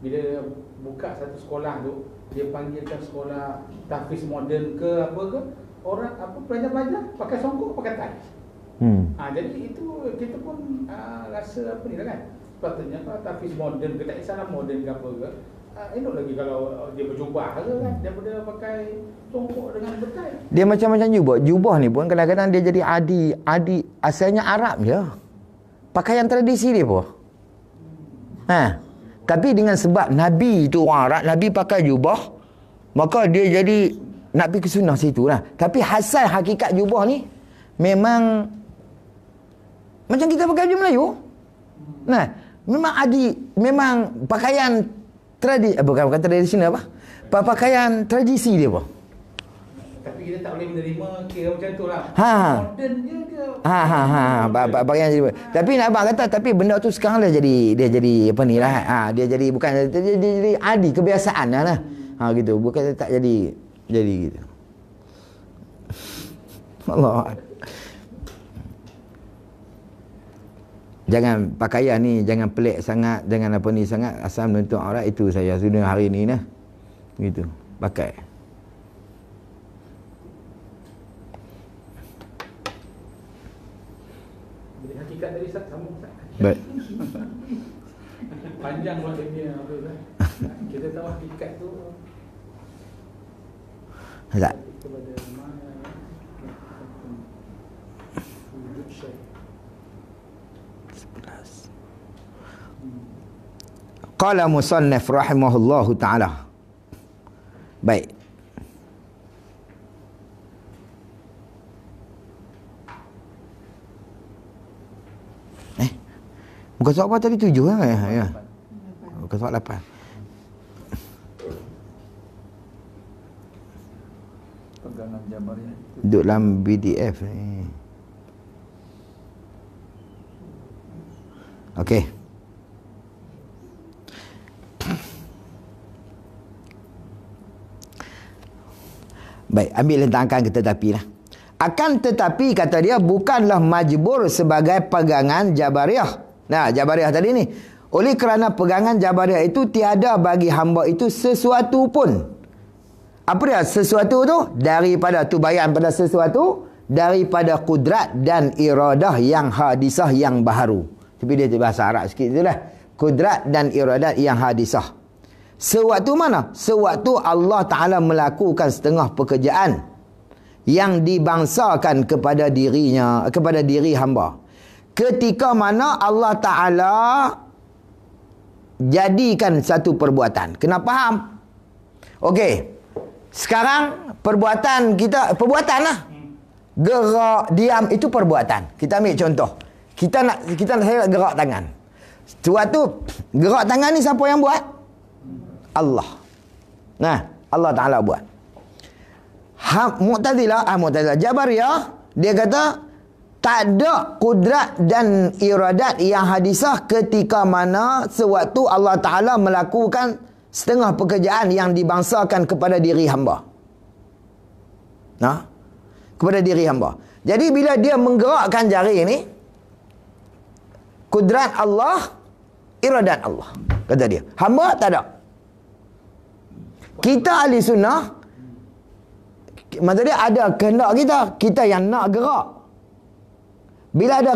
Bila buka satu sekolah tu, dia panggilkan sekolah tahfiz moden ke apa ke, orang apa pelajar-pelajar pakai songkok, pakai tai. Jadi itu kita pun rasa apa ni lah kan. Sepatutnya kalau tahfiz moden ke, tak kisahlah moden ke apa ke, elok lagi kalau dia berjubah ke kan, daripada pakai songkok dengan betai. Dia macam-macam jubah ni pun kadang-kadang dia jadi adi asalnya Arab je. Pakaian tradisi dia pun. Tapi dengan sebab Nabi tu orang Arab, Nabi pakai jubah, maka dia jadi nak pergi ke sunnah situ lah. Tapi hasal hakikat jubah ni memang macam kita pakai baju Melayu. Memang pakaian bukan tradisional apa? Pakaian tradisi dia pun. Tapi kita tak boleh menerima kira macam tu lah. Moden je ke. Pakaian jadi. Tapi nak abang kata, tapi benda tu sekarang dia jadi apa ni lah. Dia jadi bukan dia jadi adi kebiasaan lah. Gitu. Bukan tak jadi gitu. Allah. Jangan pakaian ni jangan pelik sangat, jangan apa ni sangat, asal menuntut aurat. Itu saya sudah hari ni nah. Gitu. Pakai. Jadi hakikat tadi sama. Baik. Panjang buat dia apa kan. Kita tahu hakikat tu. Tak. Kepada mana wujud syai. Qala musannif rahimahullahu ta'ala. Baik. Muka surat apa tadi? 7 kan? Ya. Muka surat 8. Pegangan Jabariyah itu Duduk dalam PDF ni. Okey. Baik, ambil lentangkan ke tetapi lah. Akan tetapi kata dia bukanlah majbur sebagai pegangan Jabariyah. Jabariyah tadi ni. Oleh kerana pegangan Jabariyah itu tiada bagi hamba itu sesuatu pun. Apa dia sesuatu tu? Daripada tu bayan pada sesuatu, daripada kudrat dan iradah yang hadisah yang baharu. Tapi dia bahasa Arab sikit itulah. Kudrat dan iradat yang hadisah. Sewaktu mana? Sewaktu Allah Ta'ala melakukan setengah pekerjaan yang dibangsakan kepada dirinya, kepada diri hamba. Ketika mana Allah Ta'ala jadikan satu perbuatan. Kena faham? Okey. Sekarang perbuatan kita, perbuatan lah. Gerak, diam, itu perbuatan. Kita ambil contoh. Kita nak gerak tangan. Suatu gerak tangan ni siapa yang buat? Allah. Allah Ta'ala buat. Mu'tazilah, Jabariyah, dia kata tak ada kudrat dan iradat yang hadisah ketika mana sewaktu Allah Ta'ala melakukan setengah pekerjaan yang dibangsakan kepada diri hamba. Kepada diri hamba. Jadi bila dia menggerakkan jari ni, kudrat Allah, iradat Allah. Kata dia. Hamba tak ada. Kita ahli sunnah, maksudnya ada kehendak kita yang nak gerak. Bila ada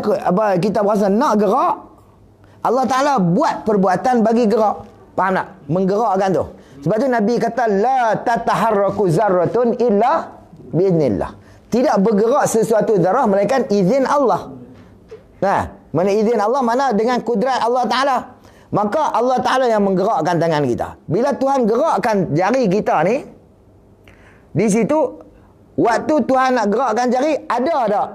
kita berasa nak gerak, Allah Ta'ala buat perbuatan bagi gerak. Faham tak? Menggerakkan tu. Sebab tu Nabi kata la tataharraku zarratun illa biiznillah. Tidak bergerak sesuatu zarah melainkan izin Allah. Mana izin Allah, mana dengan kudrat Allah Ta'ala. Maka Allah Ta'ala yang menggerakkan tangan kita. Bila Tuhan gerakkan jari kita ni, di situ waktu Tuhan nak gerakkan jari, ada tak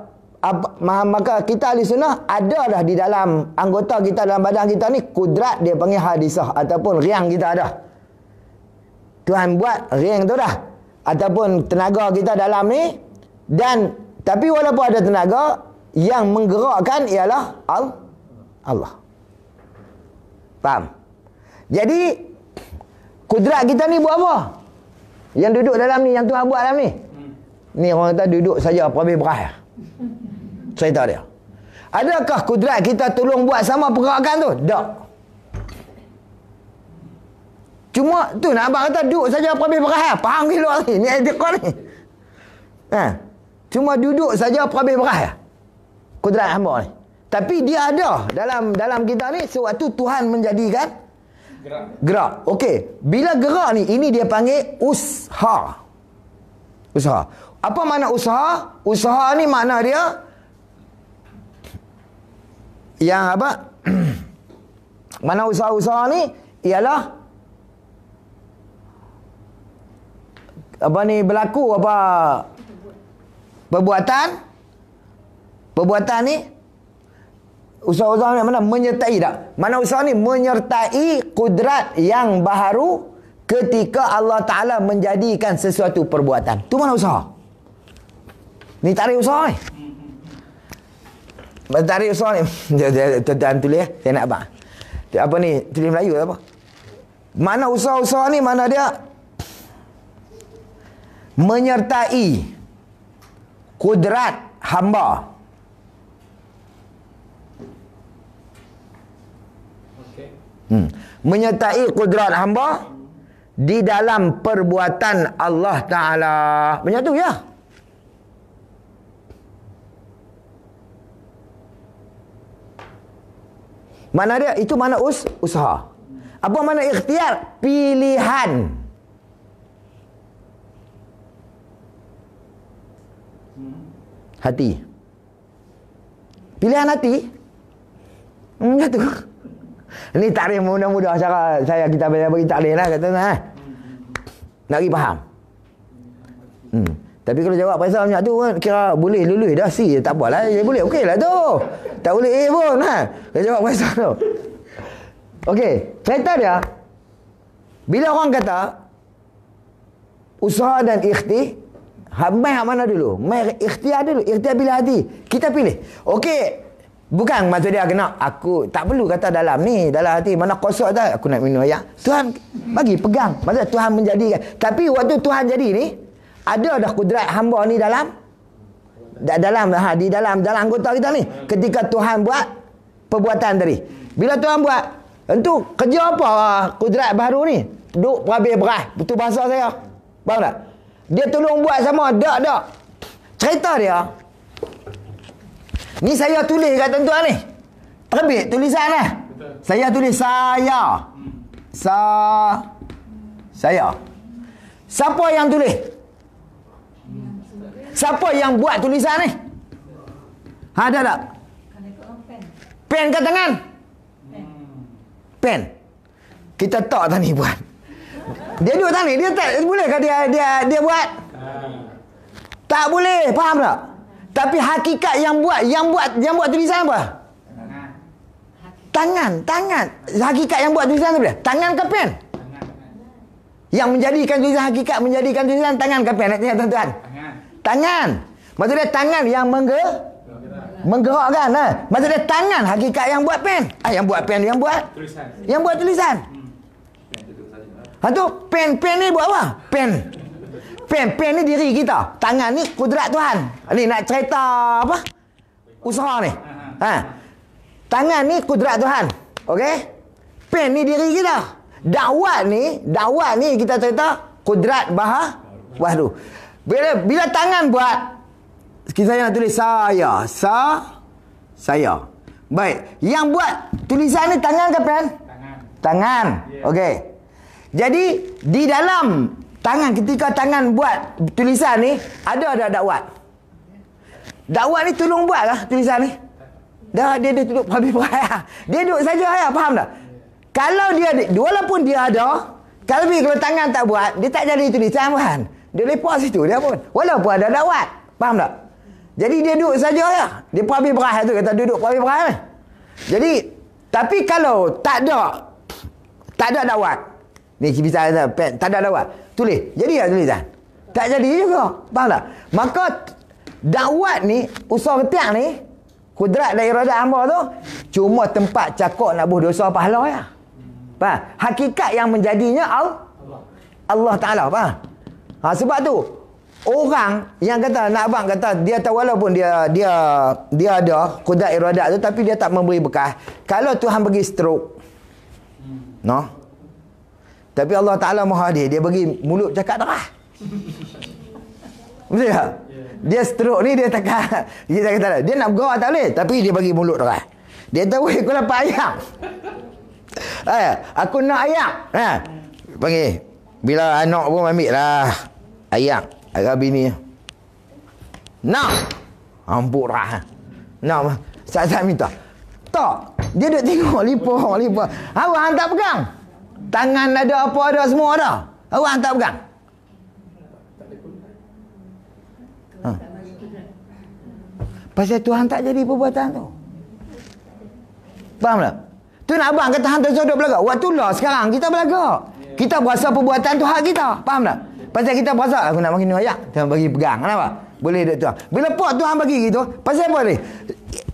maka kita ahli sunnah ada dah di dalam anggota kita, dalam badan kita ni kudrat, dia panggil hadisah ataupun riang kita ada. Tuhan buat riang tu dah ataupun tenaga kita dalam ni, dan tapi walaupun ada tenaga, yang menggerakkan ialah Allah. Faham? Jadi kudrat kita ni buat apa? Yang duduk dalam ni, yang Tuhan buat dalam ni. Ni orang kata duduk saja perhabis beras. Cerita dia. Adakah kudrat kita tolong buat sama pergerakan tu? Tak. Cuma tu nak abang kata duduk saja perhabis beras. Faham ke luar ni? Ni etiqah ni. Cuma duduk saja perhabis beras. Kudrat hamba ni. Tapi dia ada dalam kita ni sewaktu Tuhan menjadikan gerak. Okey, bila gerak ni, ini dia panggil usaha. Usaha. Apa makna usaha? Usaha ni makna dia yang apa? Mana usaha-usaha ni ialah apa ni berlaku apa perbuatan ni usaha-usaha ni mana menyertai tak? Mana usaha ni menyertai kudrat yang baharu ketika Allah Ta'ala menjadikan sesuatu perbuatan. Tu mana usaha? Ni tarik usaha ni. Tarik usaha ni. Tuan-tuan tulis ya. Saya nak abang. Apa ni? Tulis Melayu apa? Mana usaha-usaha ni? Mana dia? Menyertai kudrat hamba. Menyertai kudrat hamba di dalam perbuatan Allah Ta'ala. Menyatu ya. Mana dia? Itu mana usaha. Apa mana ikhtiar? Pilihan. Hati. Pilihan hati. Gitu. Ini takrif mudah-mudah cara saya kita bagi takrif lah kata nak pergi faham. Tapi kalau jawab pasal macam tu kan kira boleh lulus dah si tak apalah, boleh okeylah tu. Tak boleh pun Kalau jawab pasal tu. Okey, cerita dia bila orang kata usaha dan ikhtiar, mai mana dulu? Mai ikhtiar dulu, ikhtiar pilih hati. Kita pilih. Okey, bukan maksud dia kena aku tak perlu kata dalam ni, dalam hati mana kosong dah aku nak minum air. Tuhan bagi pegang. Maksud Tuhan menjadikan. Tapi waktu Tuhan jadi ni ada dah kudrat hamba ni di dalam anggota kita ni. Ketika Tuhan buat perbuatan tadi. Bila Tuhan buat, tentu kerja apa kudrat baru ni? Duk perhabis beras. Betul bahasa saya. Faham tak? Dia tolong buat sama. Tak. Cerita dia. Ni saya tulis kat tuan-tuan ni. Terbit tulisan lah. Saya tulis saya. Saya. Siapa yang tulis? Siapa yang buat tulisan ni? Ada tak? Pen ke tangan? Pen. Kita tak tadi buat. Dia duduk tadi, dia tak bolehkah dia buat? Tak boleh, faham tak? Tapi hakikat yang buat tulisan apa? Tangan. Hakikat yang buat tulisan apa? Tangan ke pen? Yang menjadikan tulisan hakikat, menjadikan tulisan tangan ke pen? Nak tengok tuan-tuan. Tangan. Maksud dia tangan yang menggerakkan. Maksud dia tangan hakikat yang buat pen. Yang buat pen, yang buat tulisan. Yang buat tulisan. Tu pen ni buat apa? Pen ni diri kita. Tangan ni kudrat Tuhan. Ni nak cerita apa? Usaha ni. Tangan ni kudrat Tuhan. Okey? Pen ni diri kita. Dakwat ni kita cerita kudrat baharu. Bila tangan buat, saya nak tulis saya. Baik. Yang buat tulisan ni tangan ke pen? Tangan. Okey. Jadi di dalam tangan, ketika tangan buat tulisan ni, ada dakwat. Dakwat ni tolong buat lah tulisan ni. Dia duduk habis beras. Dia duduk saja ya, faham tak? Kalau dia, walaupun dia ada, kalau tangan tak buat, dia tak jadi tulisan kan. Dia lepak situ dia pun. Walaupun ada dakwat. Faham tak? Jadi dia duduk saja ya. Dia perabi beras tu, kata duduk perabi beras kan. Jadi tapi kalau tak ada dakwat. Ni bisa tak ada dakwat. Tulis. Jadi tak tulisan? Tak jadi juga. Faham tak? Maka dakwat ni, usaha ketiak ni, kudrat dan iradat hamba tu cuma tempat cakap nak buh dosa pahala ya. Faham? Hakikat yang menjadinya Allah Ta'ala. Faham? Sebab tu orang yang kata, nak abang kata dia tahu walaupun dia ada kudrat iradat tu tapi dia tak memberi bekas. Kalau Tuhan bagi stroke, no, tapi Allah Ta'ala Maha Adil, dia bagi mulut cakap darah. Betul tak? Dia stroke ni dia takkan, kita kata dia nak bergerak tak boleh, tapi dia bagi mulut darah. Dia tahu aku lapar ayam. Aku nak ayam. Panggil. Bila anak pun ambil lah ayam. Agak bini. Nak. Ampuk dah. Nak. Saat-saat minta. Tak. Dia duk tengok lipat. Awak hang tak pegang. Tangan ada apa ada semua ada. Awak hang tak pegang. Pasal Tuhan tak jadi perbuatan tu. Faham tak? Tu nak abang kata hang tak duduk belagak. Waktulah sekarang kita belagak. Kita berasa perbuatan tu hak kita. Faham tak? Pasal kita berasa aku nak bagi ni ayat, Tuhan bagi pegang. Kenapa? Boleh dek Tuhan. Bila puak Tuhan bagi gitu, pasal apa ni?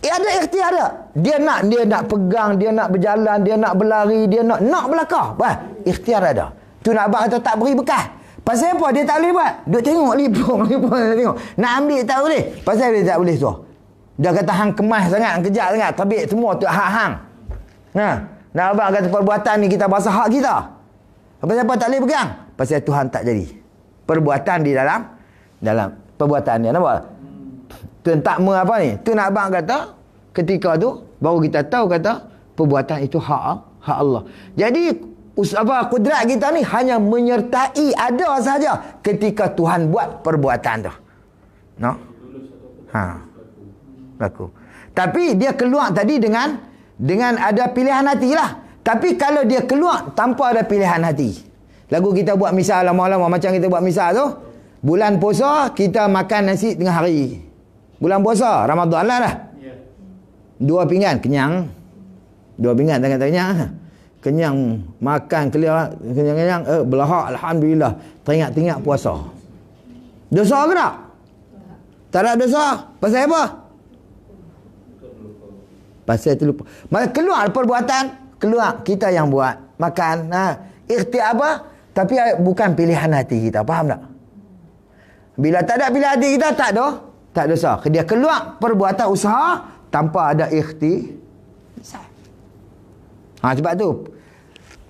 Ada ikhtiar ada. Dia nak pegang, dia nak berjalan, dia nak berlari, dia nak belakang. Ikhtiar ada. Tu nak abang kata tak beri bekas. Pasal apa? Dia tak boleh buat. Duk tengok lipung tengok. Nak ambil tak boleh. Pasal dia tak boleh tu. Dia kata hang kemas sangat, hang kejap sangat. Tapi semua tu hak hang. Nak abang kata perbuatan ni kita bahasa hak kita. Pasal apa tak boleh pegang? Pasal Tuhan tak jadi. Perbuatan di dalam perbuatan dia. Nampak? Tu tak apa ni? Tu nak abang kata ketika tu baru kita tahu kata perbuatan itu hak Allah. Jadi kudrat kita ni hanya menyertai ada saja ketika Tuhan buat perbuatan tu. No? Berlaku. Tapi dia keluar tadi dengan ada pilihan hati lah. Tapi kalau dia keluar tanpa ada pilihan hati. Lagu kita buat misal lama-lama macam kita buat misal tu. Bulan puasa kita makan nasi tengah hari. Bulan puasa Ramadan lah. 2 pinggan kenyang. 2 pinggan tengah-tengah. Kenyang makan kenyang belahak alhamdulillah. Teringat puasa. Dosa ke tak? Tak ada dosa. Pasal apa? Pasal tu lupa. Maka keluar perbuatan, keluar kita yang buat makan. Ikhtiar apa? Tapi bukan pilihan hati kita. Faham tak? Bila tak ada pilihan hati kita, tak dosa. Dia keluar perbuatan usaha tanpa ada ikhtiar. Sebab tu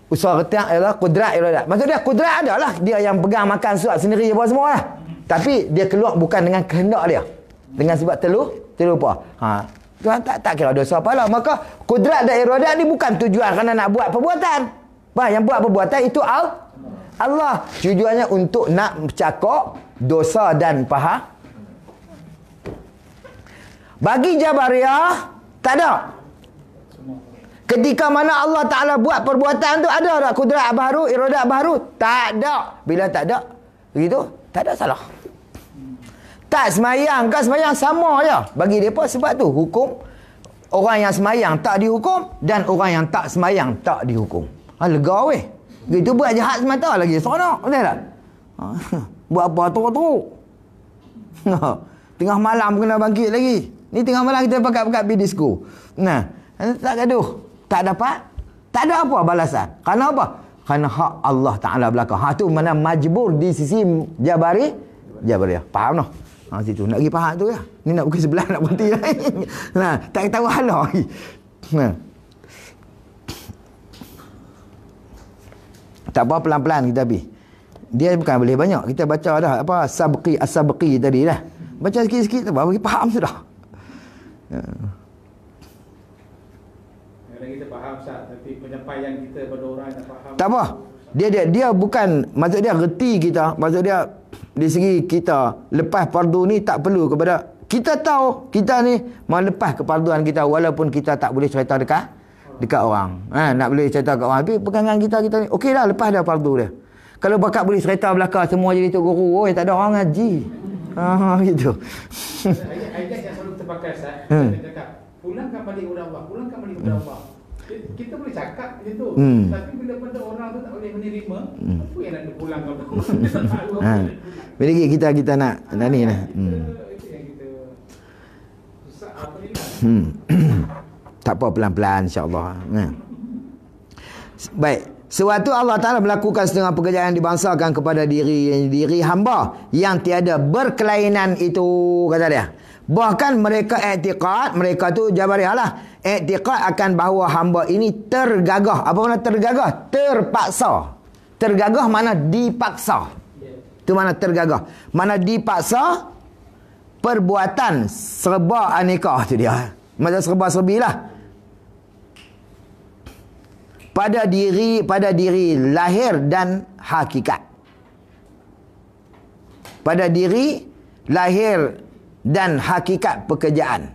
usaha ketiak ialah kudrat iradat. Maksud dia kudrat adalah dia yang pegang makan suap sendiri apa semua lah. Tapi dia keluar bukan dengan kehendak dia. Dengan sebab terlupa. Tuhan tak kira dosa apa lah. Maka kudrat dan iradat ni bukan tujuan kerana nak buat perbuatan. Yang buat perbuatan itu Allah. Tujuannya untuk nak cakap dosa dan paha. Bagi Jabariyah tak ada. Ketika mana Allah Ta'ala buat perbuatan tu ada tak kudrat baru, iradat baru? Tak ada. Bila tak ada, begitu, tak ada salah. Tak semayang ke semayang sama je. Bagi mereka sebab tu hukum orang yang semayang tak dihukum dan orang yang tak semayang tak dihukum. Lega weh. Gitu buat jahat semata lagi seronok. Betul tak? Buat apa teruk-teruk. Tengah malam kena bangkit lagi. Ni tengah malam kita pakat-pakat pergi disco. Tak gaduh. Tak dapat. Tak ada apa balasan. Kerana apa? Kerana hak Allah Ta'ala belakang. Tu mana majbur di sisi Jabariyah. Faham noh? Situ. Nak pergi faham tu ya. Ni nak buka sebelah nak berhenti lain. Tak tahu halah. Tak apa, pelan-pelan kita pergi. Dia bukan boleh banyak. Kita baca dah apa as-sabqi tadi dah. Baca sikit-sikit tu baru kita faham sudah. Kadang kita faham Ustaz, tapi penyampaian kita pada orang yang tak faham. Tak apa. Dia bukan maksud dia reti kita, maksud dia di segi kita lepas fardu ni tak perlu kepada kita tahu kita ni melepas kefarduan kita walaupun kita tak boleh cerita dekat orang. Nak boleh cerita dekat orang tapi pegangan kita ni okeylah lepas dah fardu dia. Kalau bakat boleh cerita belakang semua jadi tok guru, tak ada orang ngaji. Gitu. Ayat yang selalu terpakai Ustaz, kita cakap, pulangkan balik kepada Allah, pulangkan balik kepada Allah. Kita boleh cakap macam tu, tapi bila pada orang tu tak boleh menerima, apa yang nak dipulangkan kepada Allah? Dia tak tahu apa yang nak dipulangkan. Bila kita nak ni lah. Itu yang kita susah apa ni lah. Tak apa, pelan-pelan insya-Allah. Baik. Sewaktu Allah Ta'ala melakukan setengah pekerjaan dibangsakan kepada diri hamba yang tiada berkelainan itu, kata dia. Bahkan mereka i'tiqad, mereka tu Jabariyah lah, i'tiqad akan bahawa hamba ini tergagah. Apa makna tergagah? Terpaksa. Tergagah mana dipaksa. Itu mana tergagah. Mana dipaksa perbuatan serba aneka tu dia. Macam serba-serbi lah. Pada diri lahir dan hakikat. Pada diri lahir dan hakikat pekerjaan.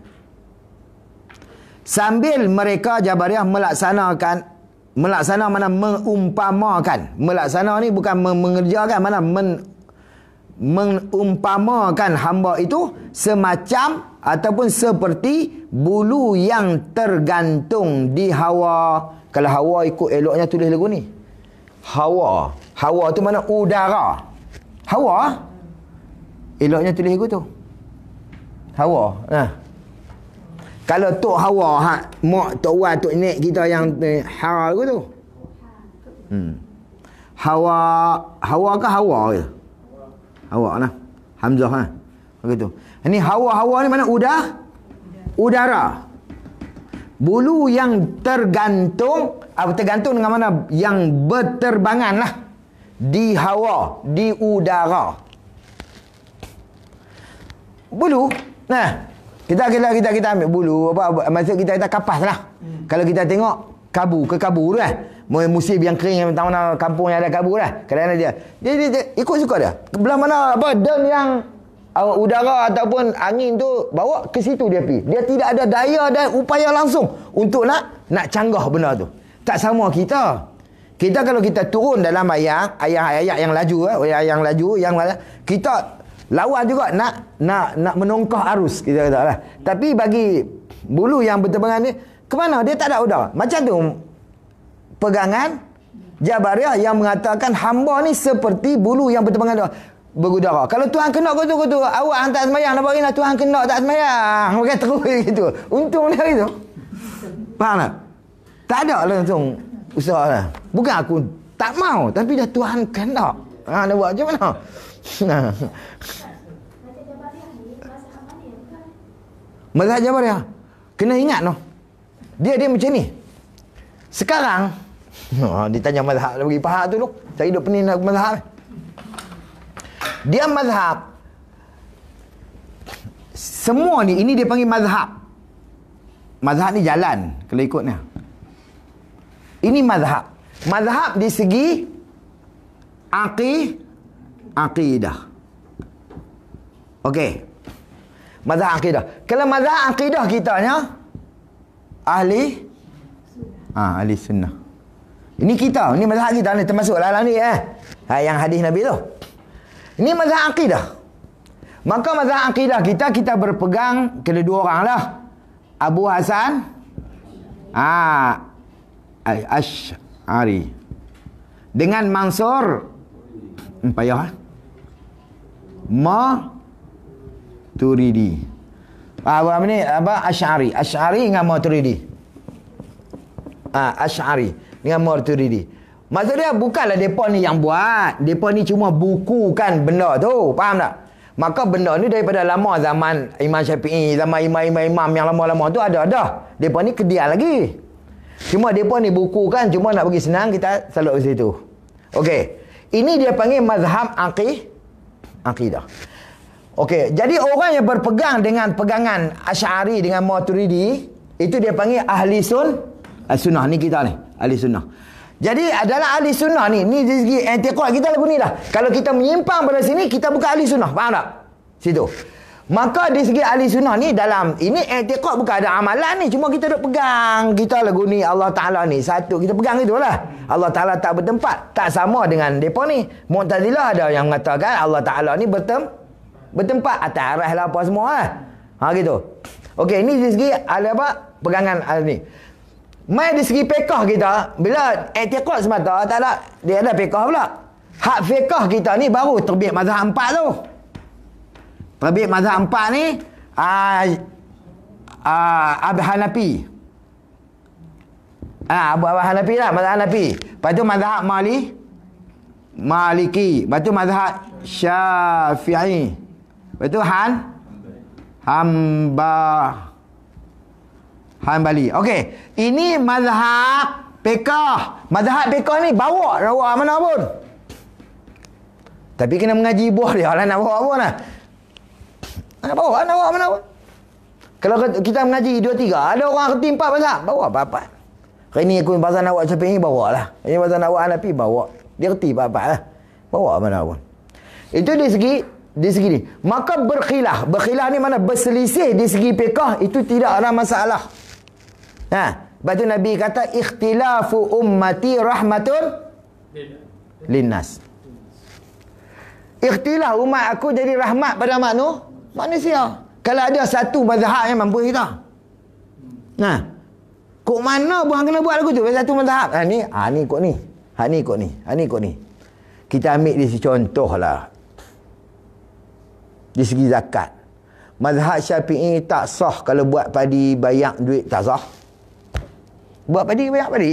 Sambil mereka Jabariyah melaksanakan mana mengumpamakan. Melaksana ni bukan mengerjakan, mana mengumpamakan hamba itu semacam ataupun seperti bulu yang tergantung di hawa. Kalau hawa ikut eloknya tulis lagu ni. Hawa. Hawa tu mana udara. Hawa. Eloknya tulis lagu tu. Hawa. Kalau tok hawa, mak tok wan tok nek kita yang hawa lagu tu. Hawa. Hawa ke hawa ke? Hawa lah. Hamzah lah. Begitu. Ini hawa ni mana udara. Bulu yang tergantung, tergantung dengan mana? Yang berterbangan lah. Di hawa, di udara. Bulu. Kita ambil bulu, maksud kita kapas lah. Kalau kita tengok kabu tu kan. Musim yang kering, mana kampung yang ada kabu lah. Kadang-kadang dia ikut suka dia. Belah mana dan yang udara ataupun angin tu bawa ke situ dia pergi. Dia tidak ada daya dan upaya langsung untuk nak canggah benda tu. Tak sama kita. Kita kalau kita turun dalam ayat yang laju, kita lawan juga nak menongkah arus, kita kata lah. Tapi bagi bulu yang berterbangan ni, ke mana? Dia tak ada udara. Macam tu pegangan Jabariyah yang mengatakan hamba ni seperti bulu yang berterbangan berudara. Kalau Tuhan kena kau tu awak hantar semayang nak bagi nak Tuhan kena tak semayang. Bukan terus gitu. Untung dia gitu. Faham tak? Tak ada langsung usaha lah. Bukan aku tak mau, tapi dah Tuhan kena. Nak buat macam mana? Mazhab Jabariyah. Kena ingat noh. Dia macam ni. Sekarang ditanya mazhab dah bagi faham tu. Saya hidup pening nak mazhab. Dia mazhab. Semua ni, ini dia panggil mazhab. Mazhab ni jalan kalau ikutnya. Ini mazhab. Mazhab di segi aqidah. Okey. Mazhab aqidah. Kalau mazhab aqidah kitanya ahli sunnah. Ini kita, ini mazhab kita ni termasuk dalam ni yang hadis Nabi tu. Ini mazhab aqidah. Maka mazhab aqidah kita berpegang kena dua orang lah. Abu Hasan Asy'ari dengan Mansur payah Maturidi. Asy'ari dengan Maturidi. Asy'ari dengan Maturidi. Maksudnya bukanlah mereka ni yang buat. Mereka ni cuma bukukan benda tu. Faham tak? Maka benda ni daripada lama, zaman Imam Syafi'i, zaman imam-imam yang lama-lama tu ada dah. Mereka ni kedial lagi. Cuma mereka ni bukukan, cuma nak bagi senang kita saluk ke situ. Okey. Ini dia panggil mazhab aqidah. Okey. Jadi orang yang berpegang dengan pegangan Asy'ari dengan Maturidi, itu dia panggil ahli sunnah. Ni kita ni, ahli sunnah. Jadi adalah ahli sunnah ni dari segi i'tiqad kita lagu ni dah. Kalau kita menyimpang pada sini, kita bukan ahli sunnah. Faham tak? Situ. Maka dari segi ahli sunnah ni, dalam ini i'tiqad bukan ada amalan ni, cuma kita duk pegang kita lagu ni Allah Taala ni satu, kita pegang itulah. Allah Taala tak bertempat, tak sama dengan depa ni. Mu'tazilah ada yang mengatakan Allah Taala ni bertempat atas arah lah apa semua lah. Gitu. Okey, ini dari segi ada apa? Pegangan ni. Mai dari segi fiqh kita, bila i'tiqad semata tak ada, dia ada fiqh pula. Hak fiqh kita ni baru terbit mazhab 4 tu. Terbit mazhab 4 ni Abu Hanafi. Abu Hanafi lah, mazhab Hanafi. Lepas tu mazhab Maliki. Lepas tu mazhab Syafi'i. Lepas tu Hanbali. Okey, ini mazhab fiqh. Mazhab fiqh ni bawa mana pun. Tapi kena mengaji buah dia lah nak bawa apa lah. Nak bawa mana pun. Kalau kita mengaji 2-3, ada orang kerti 4 mazhab, bawa apa-apa. Hari ni aku bahasa nak buat Syafi'i, bawa lah. Ini bahasa nak buat Hanafi, bawa. Dia kerti apa-apa lah. Bawa mana pun. Itu di segi ni. Maka berkhilaf ni mana? Berselisih di segi fiqh, itu tidak ada masalah. Lepas tu Nabi kata, ikhtilafu ummati rahmatun linnas. Ikhtilaf umat aku jadi rahmat pada manusia. Kalau ada satu mazhab yang mampu kita. Kok mana buang kena buat lagu tu? Satu mazhab. Ni ikut ni. Hak ni ikut ni. Hak ni ikut ni. Kita ambil di contoh lah. Di segi zakat. Mazhab Syafi'i tak sah kalau buat padi bayar duit, tak sah. Buat padi bayar padi.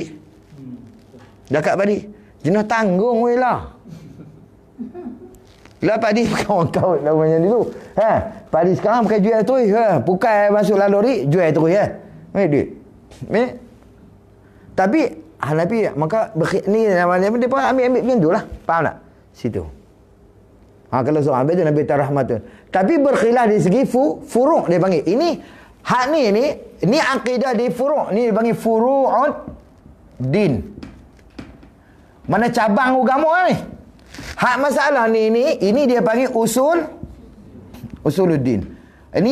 Zakat padi. Jenis tanggung weh lah. Lah padi bukan orang kau namanya dulu. Padi sekarang bukan jual terus. Bukan masuk laluri, jual terus ambil duit. Tapi Hanafi maka ni namanya dia pun ambil macam tu lah. Faham tak? Situ. Kalau seorang ambil tu Nabi rahmatun. Tapi berkhilaf di segi furu' dia panggil. Ini hak ni akidah di furu'. Ni dia panggil furu'ud din. Mana cabang agama ni? Hak masalah ini dia panggil usuluddin. Ini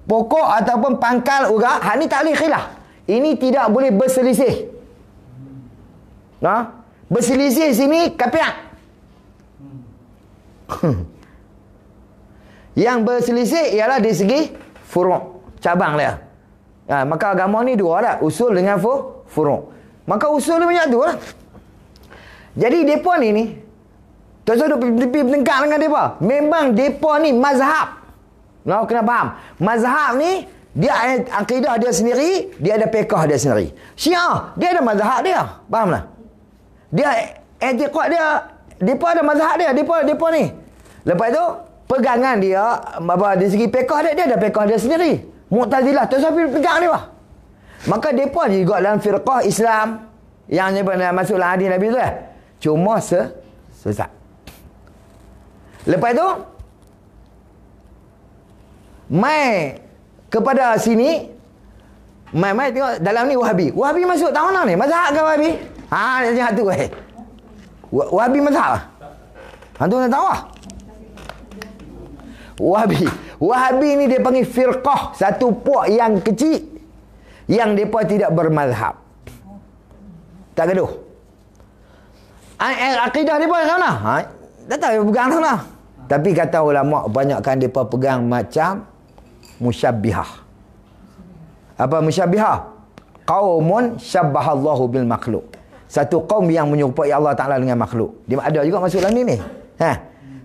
pokok ataupun pangkal juga. Hak ni tak boleh khilaf. Ini tidak boleh berselisih. Berselisih sini kapiak. Yang berselisih ialah di segi furu', cabang dia. Maka agama ni dua lah, usul dengan furu'. Maka usul dia banyak tu lah. Jadi depa ni tuan-tuan duk pergi bertengkar dengan depa. Memang depa ni mazhab. Kena faham. Mazhab ni dia akidah dia sendiri, dia ada fiqh dia sendiri. Syiah, dia ada mazhab dia. Faham tak? Dia i'tiqad dia, depa ada mazhab dia, depa ni. Lepas tu pegangan dia dari segi fiqh dia ada fiqh dia sendiri. Mu'tazilah tuan-tuan pegang dia. Maka depa juga dalam firqah Islam yang masuk dalam hadis Nabi tu lah. Cuma sesat. Lepas tu mai kepada sini, mai tengok dalam ni Wahabi. Wahabi masuk tahun mana ni? Mazhab ke Wahabi? Dia tengok tu Wahabi mazhab. Hantu nak tahu ah? Wahabi ni dia panggil firqah, satu puak yang kecil yang depa tidak bermazhab. Tak gaduh. Akidah depa macam mana? Tak tahu pegang sana. Tapi kata ulama banyakkan depa pegang macam musyabbihah. Apa musyabbihah? Qaumun syabbahallahu bil makhluk. Satu kaum yang menyerupai Allah Ta'ala dengan makhluk. Dia ada juga masuk dalam ni.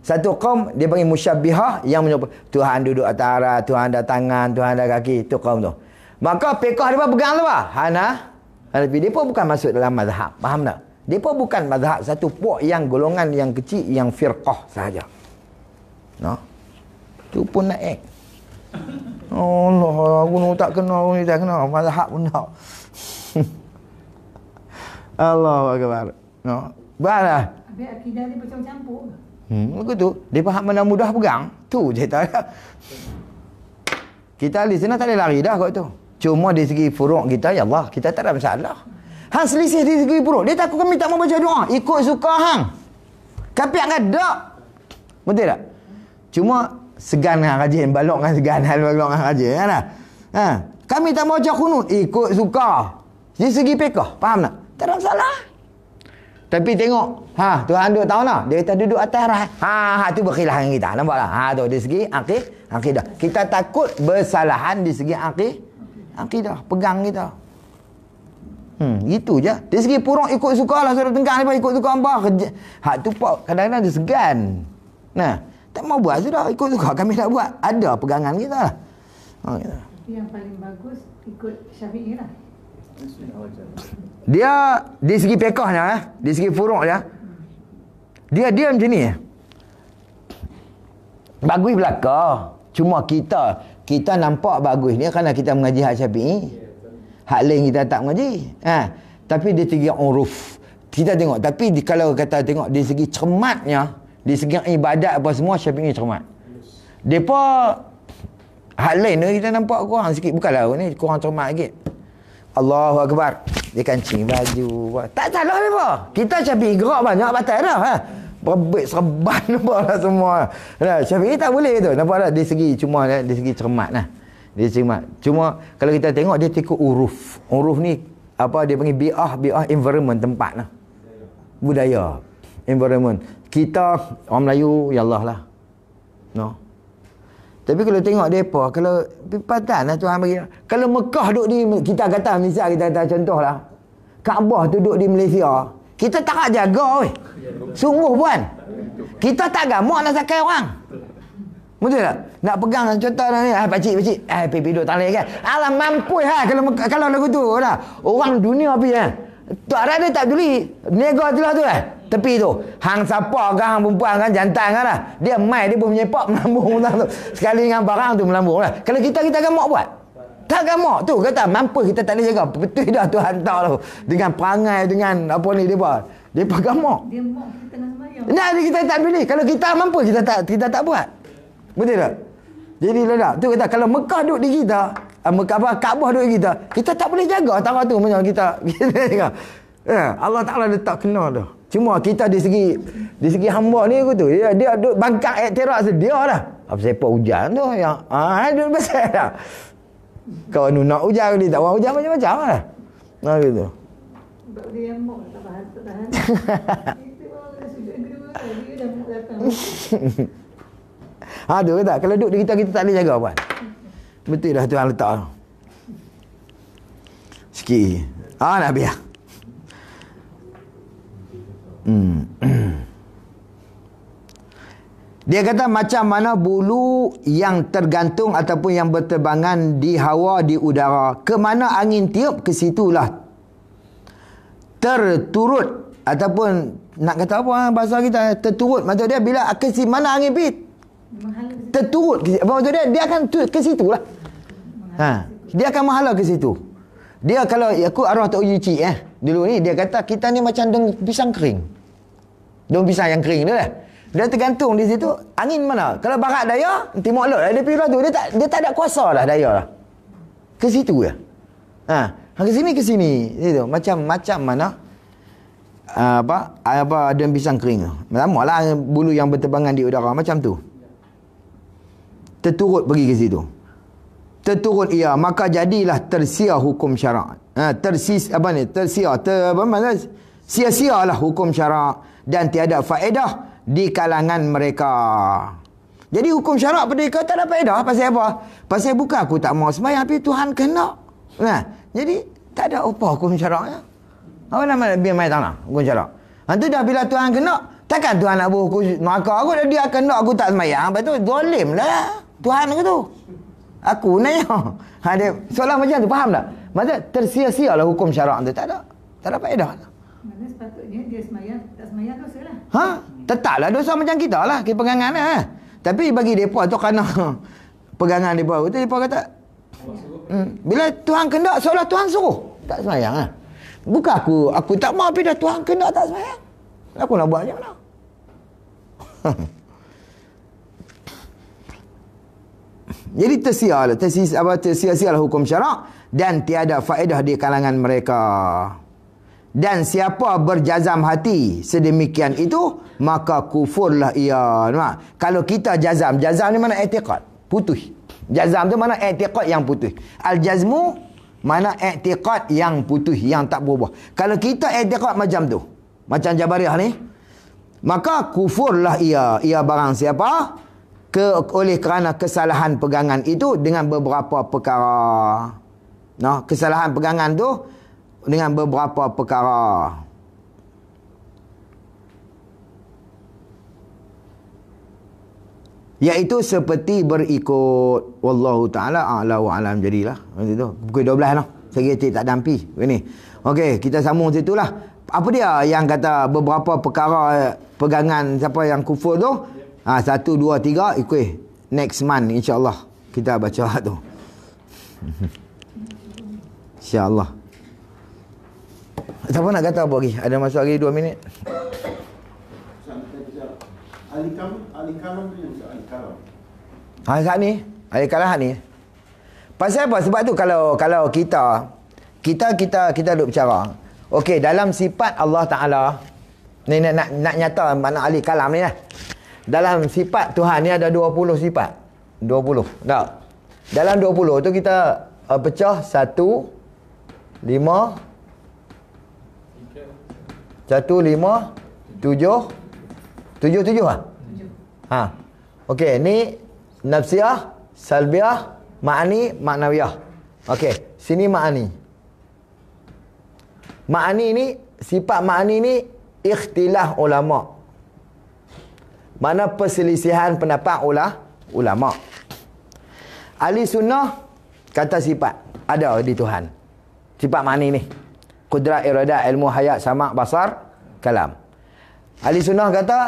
Satu kaum dia panggil musyabbihah yang menyerupai Tuhan duduk atas arah, Tuhan ada tangan, Tuhan ada kaki. Itu kaum tu. Maka fiqh depa pegang tu apa? Hanafi. Depa bukan masuk dalam mazhab. Faham tak? Depa bukan mazhab, satu puak yang golongan yang kecil yang firqah sahaja. Tu pun nak Allah, aku tak kenal, aku tak kenal mazhab pun tak. Allahu akbar. Baiklah. Habis akidah ni macam campur. Begitu. Depa hak mana mudah pegang, tu je tak ada. Kita di sana tak boleh lari dah kot tu. Cuma di segi furu' kita, ya Allah, kita tak ada masalah. Hang selisih di segi furu'. Dia takut kami tak mau baca doa. Ikut suka hang. Kapiak ngadak. Betul tak? Cuma segan dengan rajin. Balok dengan segan. Balok dengan rajin. Kan? Kami tak mau baca kunut. Ikut suka. Di segi fiqh. Faham tak? Tak ada masalah. Tapi tengok, Tuhan duduk tahu tak? Dia kata duduk atas arah. Tu berkhilaf dengan kita. Nampak tak? Tu dari segi akidah. Kita takut bersalahan di segi akidah. Pegang kita. Gitu je. Dari segi purung ikut suka lah. Suruh tenggang ni ikut suka hamba. Tu pak kadang-kadang dia segan. Nah, tak mau buat sudah. Ikut suka kami nak buat. Ada pegangan kita lah. Gitu. Yang paling bagus ikut Syafi'i lah. Dia di segi fiqhnya, di segi furuk dia macam ni. Bagus belaka. Cuma kita nampak bagus ni kerana kita mengaji hak Syafi'i. Hak lain kita tak mengaji. Tapi di segi uruf kita tengok. Tapi kalau kata tengok di segi cermatnya, di segi ibadat apa semua Syafi'i cermat. Depa hak lain ni kita nampak kurang sikit. Bukanlah ni kurang cermat sikit. Allahu Akbar. Dia kancing baju. Tak salah ni apa. Kita Syafi'i gerak banyak batal dah. Berbet serban apa lah semua. Syafi'i tak boleh tu. Nampak tak? Dari segi cuma dari segi cermat lah. Dia cermat. Cuma kalau kita tengok dia ikut uruf. Uruf ni apa dia panggil bi'ah environment tempat lah. Budaya. Environment. Kita orang Melayu ya Allah lah. No. Tapi kalau tengok mereka, kalau padan lah Tuhan bagi. Kalau Mekah duduk di, kita kata misal kita kata contoh lah. Kaabah tu duduk di Malaysia. Kita tak nak jaga weh. Sungguh puan. Kita tak gamak nak sakai orang. Betul tak? Nak pegang contoh ni. Pakcik. Pergi duduk tali kan. Alah mampu kalau lagu tu lah. Orang dunia pergi kan. Tak ada dia tak peduli. Nego tu lah tu lah. Tepi tu. Hang siapa kan, hang perempuan kan, jantan kan lah. Dia mai, dia pun menyepak melambung tu. Sekali dengan barang tu melambung lah. Kalau kita gamak buat. Tak gamak tu. Kata mampu kita tak boleh jaga. Betul dah Tuhan tahu tu. Dengan perangai, dengan apa ni dia gamak. Dia mak kita tengah semayang. Nah, kita tak boleh. Kalau kita mampu, kita tak buat. Betul tak? Jadi ledak. Tu kata kalau Mekah duduk di kita, Kaabah duduk di kita tak boleh jaga tangan tu macam kita. Allah Ta'ala letak kena dah. Cuma kita di segi hamba ni aku tu. Dia duduk bangkang iktiraf sedia dah. Apa siapa hujan tu yang duduk besar dah. Kau nak hujan dia tak mau hujan macam-macam lah. Gitu. Sebab dia yang mak tak tahan. Kita orang dah sujud kedua dia dah mak datang. Tu kata kalau duduk di kita tak boleh jaga puan. Betul dah Tuhan letak. Sikit. Nak biar. Dia kata macam mana bulu yang tergantung ataupun yang berterbangan di hawa di udara, ke mana angin tiup ke situlah terturut, ataupun nak kata apa bahasa kita terturut, maksud dia bila ke mana angin pergi terturut, apa maksud dia akan ke situlah. Dia akan menghala ke situ. Dia kalau aku arwah Tok Uji Cik dulu ni dia kata kita ni macam daun pisang kering. Daun pisang yang kering tu lah. Dia tergantung di situ angin mana. Kalau barat daya, timur laut dia pergi tu dia tak ada kuasa lah daya lah. Ke situ ya. Ke sini itu macam mana apa daun pisang kering. Lamalah bulu yang berterbangan di udara macam tu. Terturut pergi ke situ. Terturut ia, maka jadilah tersia hukum syarak. Sia-sialah hukum syarak dan tiada faedah di kalangan mereka. Jadi hukum syarak pada mereka tak ada faedah. Pasal apa? Pasal bukan aku tak mau sembahyang, tapi Tuhan kena. Jadi tak ada apa hukum syaraknya. Apa nama biar main tanah hukum syarak. Itu dah bila Tuhan kena, takkan Tuhan nak berhukum maka aku dia kena aku tak sembahyang. Lepas tu zalim lah Tuhan ke tu. Aku nanya. Dia soalan macam tu, faham tak? Maksud tersia-sialah hukum syarak tu. Tak ada faedah. Mana sepatutnya dia semayang, tak semayang dosa lah. Tetaplah dosa macam kita lah, kita pegangan lah. Tapi bagi mereka tu kerana pegangan mereka tu, mereka kata bila Tuhan kendak, seolah Tuhan suruh tak semayang lah. Bukan aku tak mau, tapi dah Tuhan kendak tak semayang. Aku nak buat macam mana? Jadi tersia-sialah hukum syarak dan tiada faedah di kalangan mereka. Dan siapa berjazam hati sedemikian itu, maka kufurlah ia. Kalau kita jazam ni mana i'tiqad, putus. Jazam tu mana i'tiqad yang putus. Al-jazmu mana i'tiqad yang putus, yang tak berubah. Kalau kita i'tiqad macam tu, macam Jabariyah ni, maka kufurlah ia barang siapa oleh kerana kesalahan pegangan itu dengan beberapa perkara. Nah, kesalahan pegangan tu dengan beberapa perkara. Iaitu seperti berikut. Wallahu ta'ala a'la wa alam. Jadilah macam tu. Pukul 12 lah. Saya kata tak dampi ini. Okey, kita sambung situlah. Apa dia yang kata beberapa perkara pegangan siapa yang kufur tu? 1, 2, 3 ikut next month insya-Allah kita baca tu. Insya-Allah. Siapa nak kata apa lagi? Ada masa lagi 2 minit. Ahli kalam tu yang ahli kalam. Kat ni, ahli kalam ni. Pasal apa? Sebab tu kalau kita duk bercara. Okey, dalam sifat Allah Taala ni nak nyata mana ahli kalam ni lah. Dalam sifat Tuhan ni ada 20 sifat. 20. Tak. Dalam 20 tu kita pecah 1 5 1 5 7 lah. Okey, ni nafsiyah, salbiyah, ma'ani, maknawiyah. Okey, sini ma'ani. Ma'ani ni, sifat ma'ani ni ikhtilaf ulama. Mana perselisihan pendapat ulama. Ahli sunnah kata sifat ada di Tuhan. Sifat ma'ani ni. Qudrat, iradat, ilmu, hayat, sama', basar, kalam. Ahli sunnah kata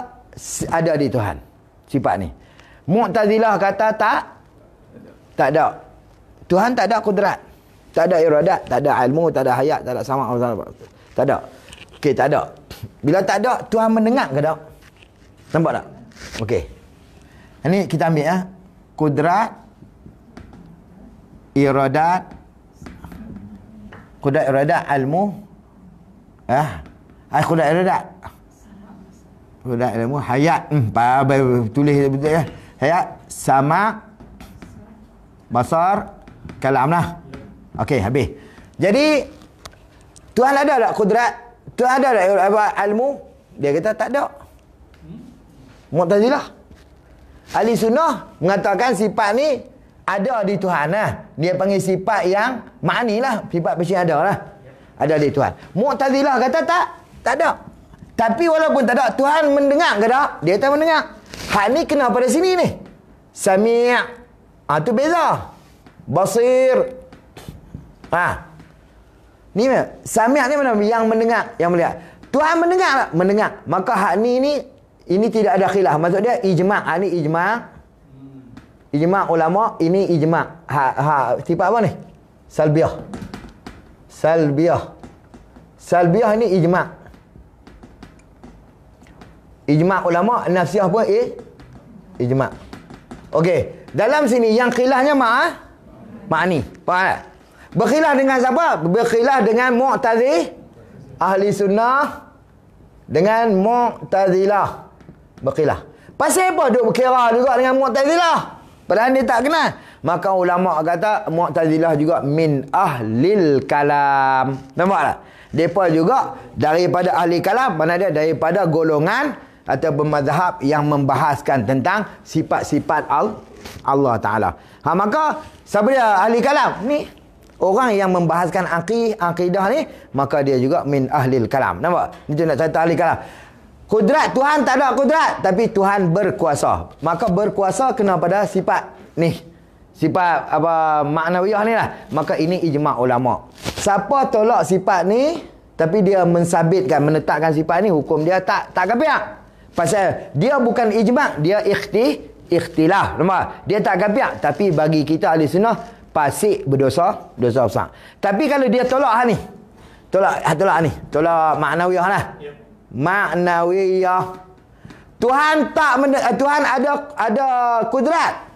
ada di Tuhan sifat ni. Mu'tazilah kata tak ada. Tuhan tak ada kudrat, tak ada iradat, tak ada ilmu, tak ada hayat, tak ada sama', tak ada. Okey, tak ada. Bila tak ada, Tuhan mendengar ke tak? Nampak tak? Okey. Ini kita ambil ya. Kudrat, iradat, ilmu, kudrat iradat. Kudrat ilmu, hayat. Tulis betul ya. Hayat, sama, basar, kalam lah. Okey, habis. Jadi Tuhan ada tak kudrat? Tuhan ada tak ilmu? Dia kata tak ada. Mu'tazilah. Ahli sunnah mengatakan sifat ni ada di Tuhan lah. Dia panggil sifat yang ma'ani lah. Sifat pasti ada lah. Ada di Tuhan. Mu'tazilah kata tak ada. Tapi walaupun tak ada, Tuhan mendengar ke tak? Dia tak mendengar. Hak ni kena pada sini ni. Sami'. Tu beza. Basir. Ni sami' ni mana? Yang mendengar, yang melihat. Tuhan mendengar tak? Mendengar. Maka hak ni ini tidak ada khilaf. Maksud dia ijma'. Ni ijma'. Ijma' ulama, ini ijma'. Sifat apa ni? Salbiyah. Salbiyah ni ijma'. Ijma' ulama, nafsiyah pun ijma'. Okey, dalam sini yang khilafnya ma'ani. Faham tak? Berkhilaf dengan siapa? Berkhilaf dengan Mu'tazili, ahli sunnah dengan Mu'tazilah. Berkhilaf. Pasal apa duk berkira juga dengan Mu'tazilah? Padahal dia tak kenal. Maka ulama kata Mu'tazilah juga min ahlil kalam. Nampak tak? Mereka juga daripada ahli kalam. Mana dia? Daripada golongan atau mazhab yang membahaskan tentang sifat-sifat Allah Ta'ala. Maka siapa dia ahli kalam? Ni orang yang membahaskan akidah ni, maka dia juga min ahlil kalam. Nampak? Itu nak cerita ahli kalam. Kudrat, Tuhan tak ada kudrat, tapi Tuhan berkuasa. Maka berkuasa kena pada sifat ni. Sifat maknawiyah ni lah. Maka ini ijma' ulama. Siapa tolak sifat ni, tapi dia mensabitkan, menetapkan sifat ni, hukum dia tak kapiak. Pasal dia bukan ijma', dia ikhtilaf. Nampak? Dia tak kapiak. Tapi bagi kita ahli sunnah, fasik berdosa besar. Tapi kalau dia tolak ni, tolak maknawiyah lah. Yep. Maknawiyah. Tuhan ada kudrat,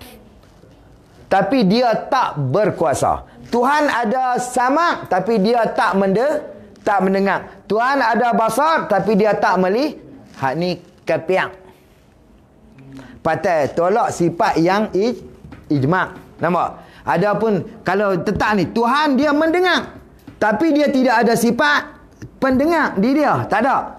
tapi dia tak berkuasa. Tuhan ada sama, tapi dia tak mendengar. Tuhan ada basar, tapi dia tak melihat. Hak ni kapiak. Patut tolak sifat yang ijma'. Nampak? Adapun kalau tetap ni, Tuhan dia mendengar, tapi dia tidak ada sifat pendengar di dia. Tak ada.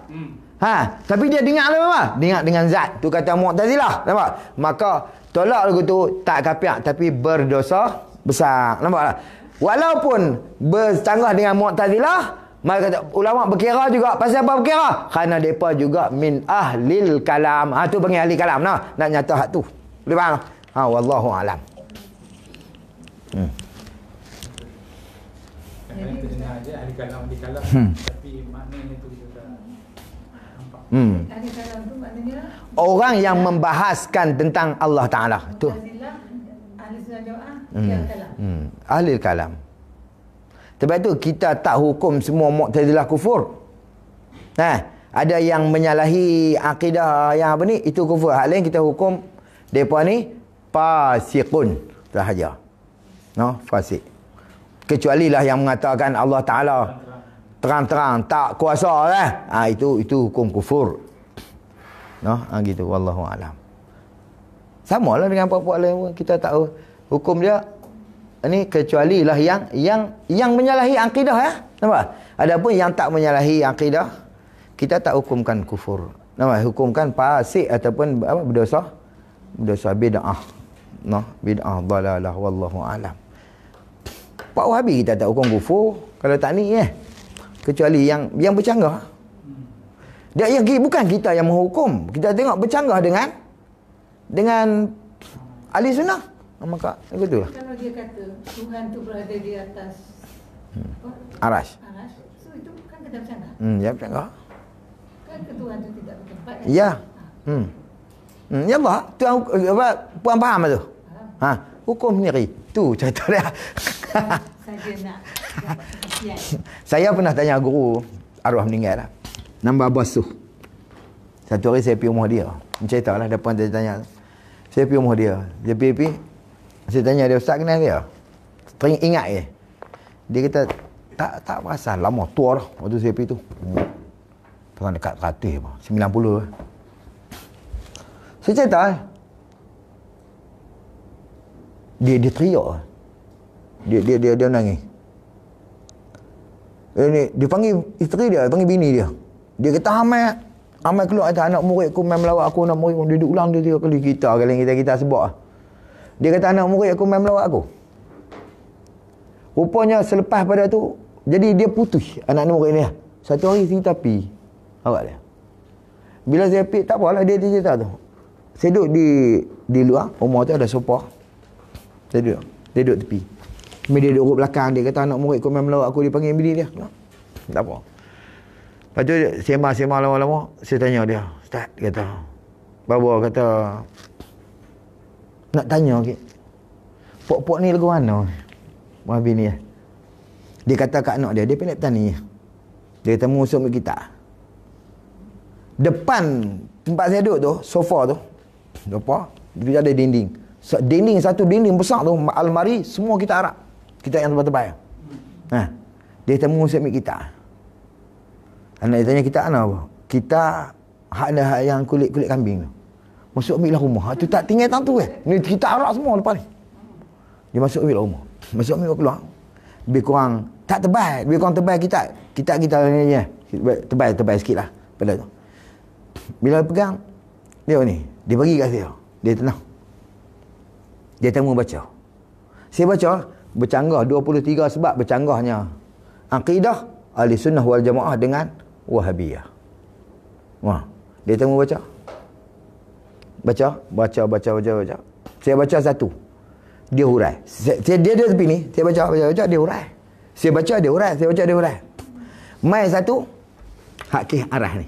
Tapi dia dengar apa? Dengar dengan zat. Tu kata Mu'tazilah. Nampak? Maka tolak lagu tu tak kafir tapi berdosa besar. Nampak tak? Walaupun bercanggah dengan Mu'tazilah, maka kata ulama berkira juga. Pasal apa berkira? Kerana mereka juga min ahlil kalam. Tu panggil ahli kalam. Nak nyata hak tu. Boleh faham? Wallahu alam. Kadang-kadang kita dengar je ahli kalam tapi maknanya tu kita tak nampak. Ahli kalam tu maknanya Orang yang membahaskan tentang Allah Ta'ala tu. Mu'tazilah, ahli sunnah jamaah, ahli kalam. Ahli kalam. Sebab tu kita tak hukum semua Mu'tazilah kufur. Ada yang menyalahi akidah yang apa ni, itu kufur. Hal lain kita hukum depa ni fasiqun sahaja. Fasik. Kecuali lah yang mengatakan Allah Ta'ala terang-terang tak kuasa lah. Itu hukum kufur. Gitu. Wallahu alam. Sama lah dengan puak-puak lain pun. Kita tak hukum dia ni kecuali lah yang menyalahi akidah ya. Nampak? Adapun yang tak menyalahi akidah, kita tak hukumkan kufur. Nampak? Hukumkan fasik ataupun apa, berdosa bid'ah. Bid'ah dalalah wallahu alam. Pak Wahabi kita tak hukum kufur. Kalau tak ni kecuali yang bercanggah. Dia bukan kita yang menghukum. Kita tengok bercanggah dengan ahli sunnah. Maka betul lah. Kalau dia kata Tuhan tu berada di atas Arash. So itu kan kena bercanggah. Ya bercanggah. Kan Tuhan tu tidak bertempat. Ya. Ya Allah. Tuhan puan faham tu? Hukum sendiri. Tu cerita dia. Saja nak dapat kepastian. Saya pernah tanya guru arwah meninggal lah. Nama Abbas tu. Satu hari saya pergi rumah dia. Cerita lah depan dia tanya. Saya pergi rumah dia. Dia pergi. Saya tanya dia, Ustaz kenal dia? Ingat je. Dia kata, tak perasan. Lama tua dah. Waktu saya pergi tu. Terang dekat 100 90 Saya cerita dia teriak. Dia nangis. Dia panggil isteri dia, panggil bini dia. Dia kata Amai keluar kata anak murid aku main melawat aku, anak murid aku. Dia duduk ulang dia 3 kali kita sebut. Dia kata anak murid aku main melawat aku. Rupanya selepas pada tu, jadi dia putus anak murid ni. Satu hari kita pergi. Awak dia. Bila saya pergi, tak apalah dia cerita tu. Saya duduk di luar, rumah tu ada sofa. Saya duduk tepi. Dia duduk belakang, dia kata anak murid aku main melawat aku, dia panggil bini dia. Tak apa. Lepas tu sembang lama-lama, saya tanya dia, Ustaz, dia kata, Baba kata, nak tanya sikit, pok-pok ni lagu mana? Wahabi ni. Dia kata kat anak dia pendek petani. Dia kata mengusung kita. Depan tempat saya duduk tu, sofa tu, dia ada dinding. Satu dinding besar tu, almari, semua kita Arab. Kita yang tebal-tebal. Dia kata mengusung kita. Anak dia tanya kita apa? Kita ada hak yang kulit kambing tu. Masuk ambil lah rumah. Tu tak tinggal tang tu Ni kita Arab semua lepas ni. Dia masuk ambil lah rumah. Masuk ambil keluar. Lebih kurang tak tebal. Lebih kurang tebal kita ni je. Tebal sikit lah. Pada tu. Bila pegang, dia ni. Dia bagi kat saya. Dia tenang. Dia temu baca. Saya baca. Bercanggah 23 sebab bercanggahnya akidah ahli sunnah wal jamaah dengan Wahabiyah. Dia temu baca. Saya baca satu. Dia hurai. Dia tepi ni. Saya baca, dia hurai. Saya baca, dia hurai. Saya baca, dia hurai. Mai satu. Hakih arah ni.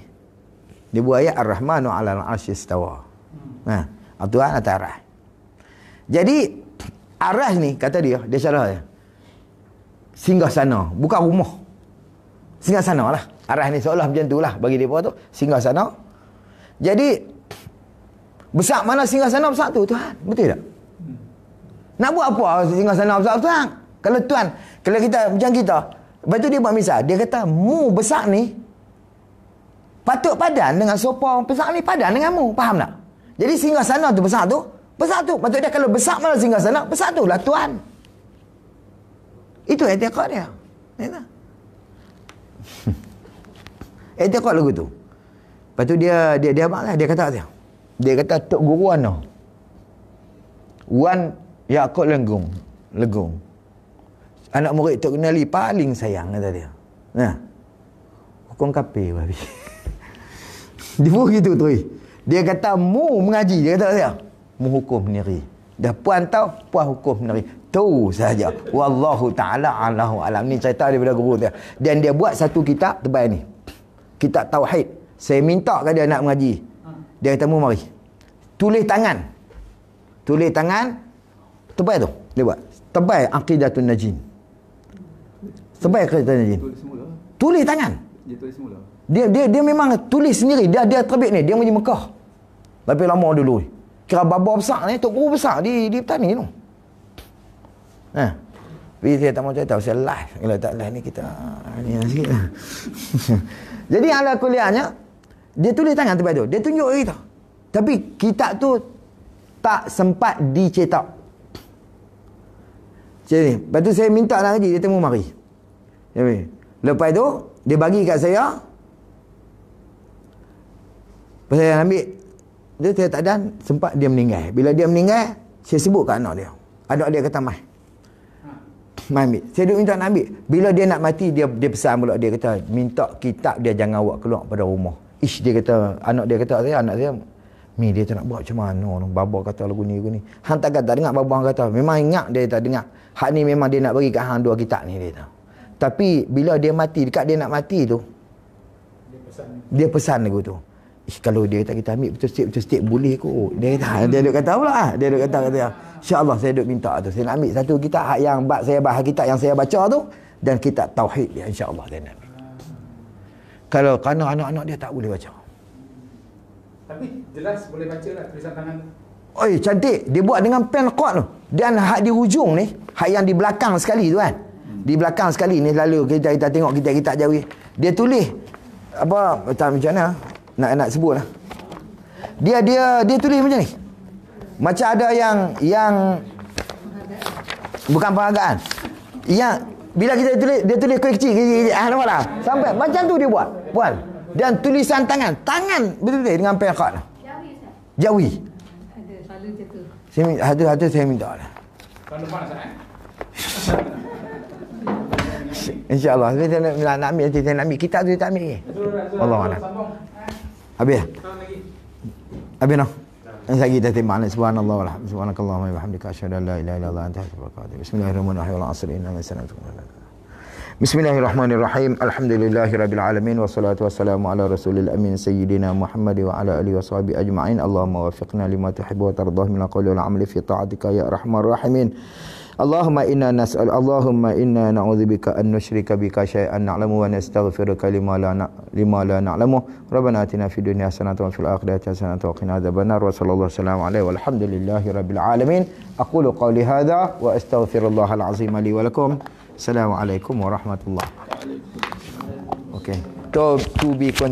Dia buat ayat Ar-Rahmanu 'alal 'arsy istawa. Tuhan atas arah. Jadi arah ni kata dia syarah dia. Singgah sana, bukan rumah. Singgah sana lah. Arah ni seolah macam tu lah bagi mereka tu. Singgah sana. Jadi besar mana singgah sana besar tu Tuhan. Betul tak? Nak buat apa singgah sana besar Tuhan? Kalau Tuhan, kalau kita macam kita, lepas tu dia buat misal. Dia kata mu besar ni patut padan dengan sopa besar ni, padan dengan mu. Faham tak? Jadi singgah sana tu besar tu. Maksudnya kalau besar mana singgah sana, besar tu lah Tuhan. Itu i'tiqad dia. I'tiqad lagu tu. Lepas tu dia abanglah, dia kata Tok Guru Wan Yaakob Lenggong. Anak murid Tok Kenali paling sayang, kata dia. Nah. Hukum kafir babi. Dia pun gitu tu. Dia kata mu mengaji, dia kata dia. Mu hukum sendiri. Dah puan tahu, puan hukum sendiri. Tu saja. Wallahu taala alahu alam. Ni cerita daripada guru dia. Dan dia buat satu kitab tebal ni. Kitab tauhid. Saya minta ke dia nak mengaji. Dia kata mu mari. Tulis tangan. Tebal tu. Dia buat. Tebal Aqidatun Najin. Tebal Aqidatun Najin. Tulis tangan. Dia tulis semula. Dia memang tulis sendiri. Dia terbit ni. Dia pergi Mekah. Tapi lama dulu. Kira baba besar ni. Tok Guru besar di petani tu. Tapi saya tak mau cerita pasal live. Kalau tak live ni kita ni sikit. Jadi ala kuliahnya, dia tulis tangan tempat tu. Dia tunjuk kita. Tapi kitab tu tak sempat dicetak. Jadi, lepas tu saya minta nak ngaji, dia temu mari. Lepas tu, dia bagi kat saya. Lepas saya ambil, dia tak ada, sempat dia meninggal. Bila dia meninggal, saya sebut kat anak dia. Anak dia kata, Mai ambil. Saya duk minta nak ambil. Bila dia nak mati, dia pesan pula. Dia kata, minta kitab dia jangan awak keluar pada rumah. Dia kata, anak saya, Mi dia tak nak buat macam mana. Baba kata lagu ni. Hang tak kata, dengar baba hang kata. Memang ingat dia tak dengar. Hak ni memang dia nak bagi kat hang 2 kitab ni, dia tahu. Tapi bila dia mati, dekat dia nak mati tu, dia pesan lagu tu. Kalau dia kata kita ambil betul-betul boleh kot. Dia duk kata pula. Dia duk kata insya-Allah saya duk minta tu. Saya nak ambil satu kitab hak yang saya bahas kitab yang saya baca tu dan kitab tauhid dia, insya-Allah saya nak ambil. Kalau kerana anak-anak dia tak boleh baca. Tapi jelas boleh baca lah tulisan tangan. Oi, cantik. Dia buat dengan pen kuat tu. Dan hak di hujung ni, hak yang di belakang sekali tu kan. Di belakang sekali ni lalu kita tengok kitab Jawi. Dia tulis apa macam mana? Nak sebut lah. Dia tulis macam ni. Macam ada yang bukan penghargaan. Yang bila kita tulis, dia tulis kecil. Nampak tak? Sampai macam tu dia buat. Puan. Dan tulisan tangan betul-betul dengan pen khat. Jawi. Ada selalu macam tu. Ada saya minta lah. Kalau depan Ustaz InsyaAllah. Saya nak ambil nanti. Saya nak ambil kitab tu, tak ambil lagi. Allah Allah. Habis no. Lagi kita timbang subhanallah wal subhanakallahumma wa bihamdika asyhadu an la ilaha illa anta astaghfiruka wa atubu ilaik. Bismillahirrahmanirrahim. Wal 'asri innal insana lafi khusr. Bismillahirrahmanirrahim. Alhamdulillahirabbil alamin wassalatu wassalamu ala rasulil amin sayyidina Muhammad wa ala alihi washabihi ajma'in. Allahumma waffiqna lima tuhibbu wa tardah min al-qawli wal 'amali fi ta'atika ya arhamar rahimin. Allahumma inna na'udzubika an nusyrika bika syai'an na'lamu wa nastaghfiruka lima la na'lamu. Rabbana atina fid dunya hasanatan wa fil akhirati hasanatan wa qina adzabannar. Wa sallallahu alaihi walhamdulillahi rabbil alamin. Aqulu qawli hadza wa astaghfirullahal azim li wa lakum. Assalamualaikum warahmatullahi. Okay. To be continued.